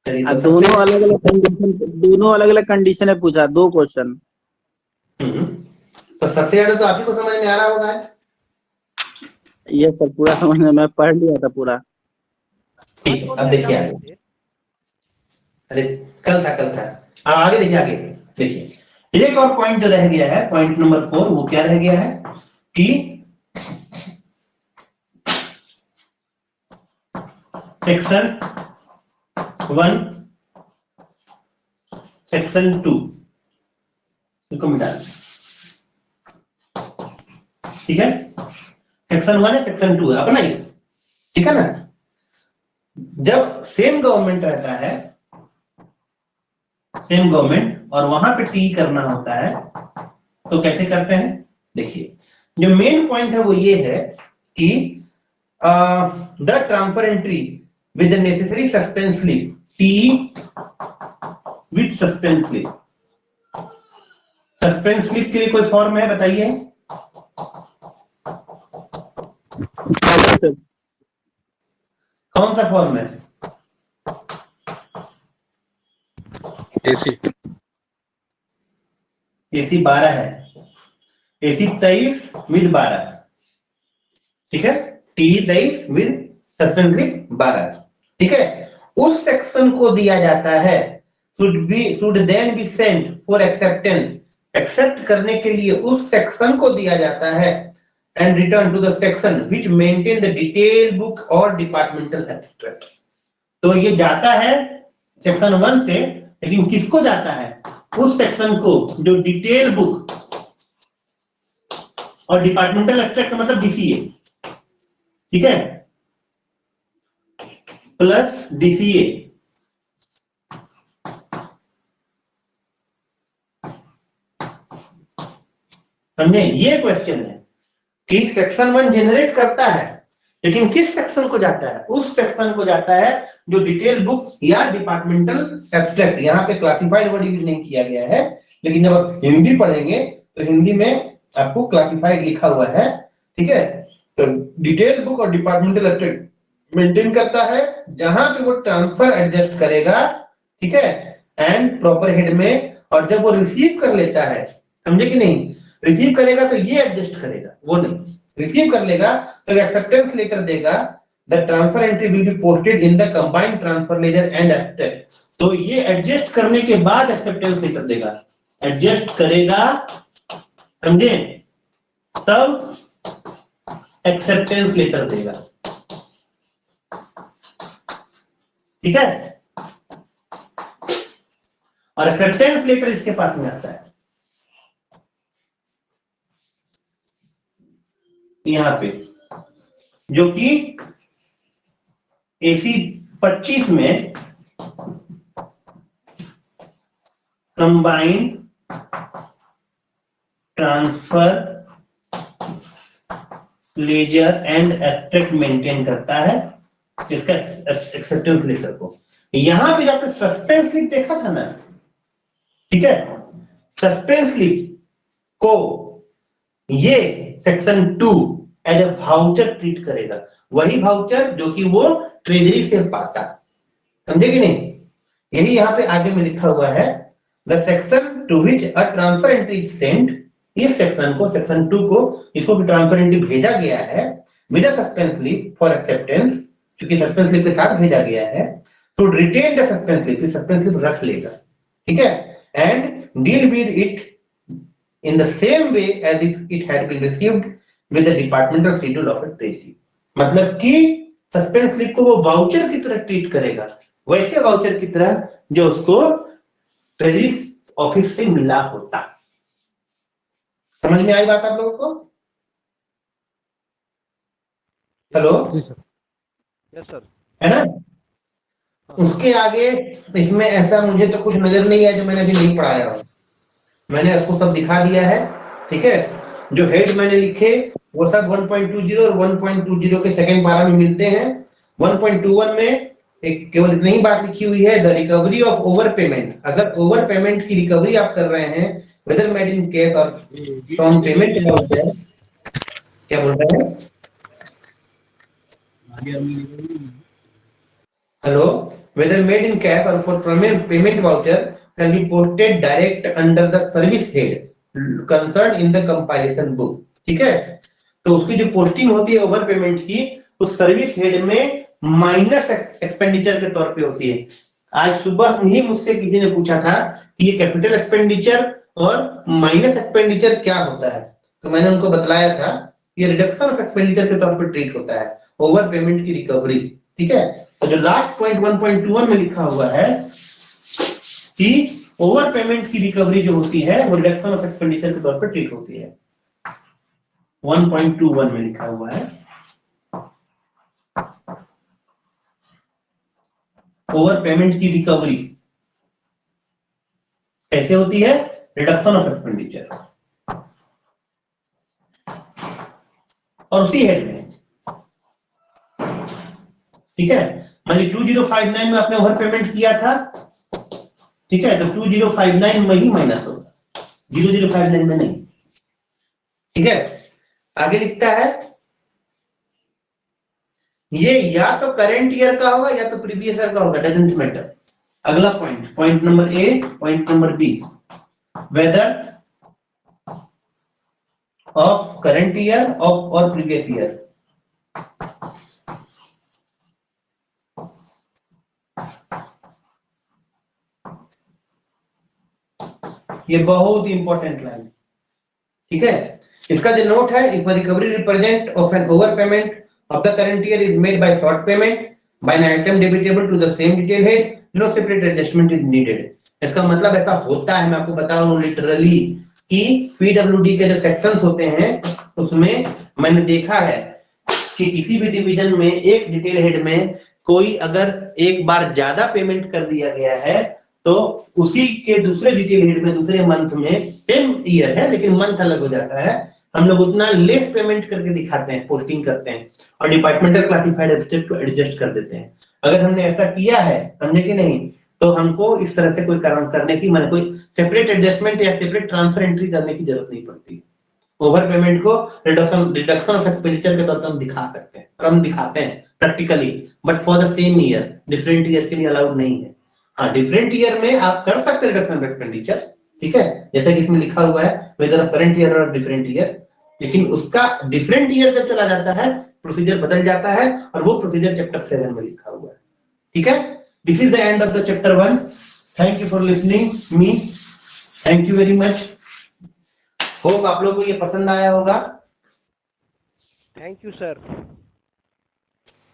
चलिए, तो दोनों अलग अलग कंडीशन, दोनों अलग अलग कंडीशन है पूछा, दो क्वेश्चन। तो सबसे ज्यादा तो आप ही को समझ में आ रहा होगा। ये सर पूरा समझ में, मैं पढ़ लिया था पूरा। ठीक है, अब देखिए आगे। अरे कल था अब आगे देखिए, आगे देखिए एक और पॉइंट रह गया है, पॉइंट नंबर 4। वो क्या रह गया है कि सेक्शन 1, सेक्शन 2 इसको मिटा दें, ठीक है। सेक्शन 1 है, सेक्शन 2 है अपना ही, ठीक है ना। जब सेम गवर्नमेंट रहता है, सेम गवर्नमेंट, और वहां पे टी करना होता है, तो कैसे करते हैं? देखिए जो मेन पॉइंट है वो ये है कि the transfer entry with the necessary suspense slip, T with suspense slip. Suspense slip के लिए कोई फॉर्म है बताइए? कौन सा फॉर्म है? एसी एसी 12 है, एसी 23 विद 12, ठीक है, टी 23 विद सस्पेंस स्लिप 12, ठीक है। उस सेक्शन को दिया जाता है, should then be sent for acceptance, accept करने के लिए उस सेक्शन को दिया जाता है, and return to the section which maintain the detail book or departmental abstract। तो ये जाता है सेक्शन 1 से, लेकिन किसको जाता है? उस सेक्शन को जो डिटेल बुक और डिपार्टमेंटल एब्स्ट्रैक्ट का मतलब डीसीए, ठीक है, प्लस डीसीए, समझे? ये क्वेश्चन है कि सेक्शन 1 जनरेट करता है, लेकिन किस सेक्शन को जाता है? उस सेक्शन को जाता है जो डिटेल बुक या डिपार्टमेंटल एब्स्ट्रैक्ट, यहाँ पे क्लासिफाइड वर्ड यूज नहीं किया गया है, लेकिन जब आप हिंदी पढ़ेंगे तो हिंदी में आपको क्लासिफाइड लिखा हुआ है, ठीक है। तो डिटेल बुक और डिपार्टमेंटल एब्स्ट्रैक्ट मेंटेन करता है, जहां पे वो ट्रांसफर एडजस्ट करेगा, ठीक है, एंड प्रॉपर हेड में, और जब वो रिसीव कर लेता है, समझे कि नहीं, रिसीव करेगा तो ये एडजस्ट करेगा, वो नहीं, रिसीव कर लेगा तो एक्सेप्टेंस लेटर देगा, the transfer entry will be posted in the combined transfer ledger and abstract. तो ये एडजस्ट करने के बाद एक्सेप्टेंस लेटर देगा, एडजस्ट करेगा, समझे, तब एक्सेप्टेंस लेटर देगा, ठीक है। और एक्सेप्टेंस लेटर इसके पास में आता है यहां पे, जो कि एसी 25 में combined transfer ledger and abstract maintain करता है, इसका एक्सेप्टेंस लेटर को। यहां पे आपने सस्पेंस स्लिप देखा था ना, ठीक है, सस्पेंस स्लिप को ये section 2 as a voucher treat करेगा, वही वाउचर जो कि वो ट्रेजरी से पाता, समझे कि नहीं? यही यहाँ पे आगे में लिखा हुआ है, the section to which a transfer entry sent, इस सेक्शन को, सेक्शन 2 को, इसको ट्रांसफर एंट्री भेजा गया है with a suspense slip for acceptance, क्योंकि सस्पेंस स्लिप के साथ भेजा गया है, to retain the suspense slip, suspense slip रख लेगा, ठीक है, and deal with it in the same way as if it had been received with the departmental schedule of a treasury। मतलब कि सस्पेंस स्लिप को वो वाउचर की तरह ट्रीट करेगा, वैसे वाउचर की तरह जो उसको ट्रेजरी ऑफिस से मिला होता। समझ में आई बात आप लोगों को? हेलो, जी सर। Yes sir. है ना? उसके आगे इसमें ऐसा मुझे तो कुछ नजर नहीं है जो मैंने अभी नहीं पढ़ाया हो, मैंने इसको सब दिखा दिया है, ठीक है। जो हेड मैंने लिखे वो सब 1.20 और 1.20 के सेकंड पारा में मिलते हैं। 1.21 में एक केवल इतनी ही बात लिखी हुई है, the recovery of over payment, अगर ओवर पेमेंट की रिकवरी आप कर रहे हैं, whether made in case or from payment voucher, क्या बोल रहे हैं? Hello, whether made in cash or for payment voucher can be posted direct under the service head concerned in the compilation book, ठीक है। तो उसकी जो पोस्टिंग होती है ओवर पेमेंट की, उस सर्विस हेड में माइनस एक्सपेंडिचर के तौर पे होती है। आज सुबह ही मुझसे किसी ने पूछा था कि ये कैपिटल एक्सपेंडिचर और माइनस एक्सपेंडिचर क्या होता है, तो मैंने उनको बतलाया था ये रिडक्शन ऑफ एक्सपेंडिचर के तौर पे ट्रीट होता है, ओवर पेमेंट की रिकवरी, ठीक है। तो जो लास्ट पॉइंट 1.21 में लिखा हुआ है कि ओवर पेमेंट की रिकवरी जो होती है वो रिडक्शन ऑफ एक्सपेंडिचर के तौर पर ट्रीट होती है, 1.21 में लिखा हुआ है। ओवर पेमेंट की रिकवरी कैसे होती है? रिडक्शन ऑफ एक्सपेंडिचर, और उसी हेड में, ठीक है। मतलब 2059 में आपने ओवर पेमेंट किया था, ठीक है, तो 2059 में ही माइनस होगा, 0059 में नहीं, ठीक है। आगे लिखता है ये या तो करंट ईयर का होगा या तो प्रीवियस ईयर का होगा, डजंट मैटर। अगला point, point number A, point number B, whether of current year of और प्रीवियस ईयर। ये बहुत ही इंपॉर्टेंट लाइन, ठीक है। इसका जो नोट है, if recovery represent of an over payment of the current year is made by short payment by an item debitable to the same detail head, no separate adjustment is needed. इसका मतलब ऐसा होता है, मैं आपको बता रहा हूं लिटरली, कि पीडब्ल्यूडी के जो सेक्शंस होते हैं उसमें मैंने देखा है कि किसी भी डिवीजन में एक डिटेल हेड में कोई अगर एक बार ज्यादा पेमेंट कर दिया गया है तो उसी के दूसरे डिटेल हेड में दूसरे मंथ में, सेम ईयर है लेकिन मंथ अलग हो जाता है, हम लोग उतना लेस पेमेंट करके दिखाते हैं, पोस्टिंग करते हैं और डिपार्टमेंटल क्लासिफाइड एब्स्ट्रैक्ट को एडजस्ट कर देते हैं। अगर हमने ऐसा किया है, समझे कि नहीं, तो हमको इस तरह से कोई कारण करने की, मतलब कोई सेपरेट एडजस्टमेंट या सेपरेट ट्रांसफर एंट्री करने की जरूरत नहीं पड़ती। ओवर पेमेंट को रिडक्शन ऑफ एक्सपेंडिचर के तौर पर हम दिखा सकते हैं और हम दिखाते हैं practically, but for the same year, different year के लिए अलाउड नहीं है। हाँ, डिफरेंट ईयर में आप कर सकते हैं रिडक्शन ऑफ एक्सपेंडिचर, ठीक है, जैसा कि इसमें लिखा हुआ है वेदर ऑफ करंट ईयर और डिफरेंट ईयर, लेकिन उसका डिफरेंट ईयर जब चला जाता है प्रोसीजर बदल जाता है और वो प्रोसीजर चैप्टर 7 में लिखा हुआ है, ठीक है। This is the end of the chapter 1। Thank you for listening me, thank you very much. Hope आप लोगों को ये पसंद आया होगा। Thank you sir.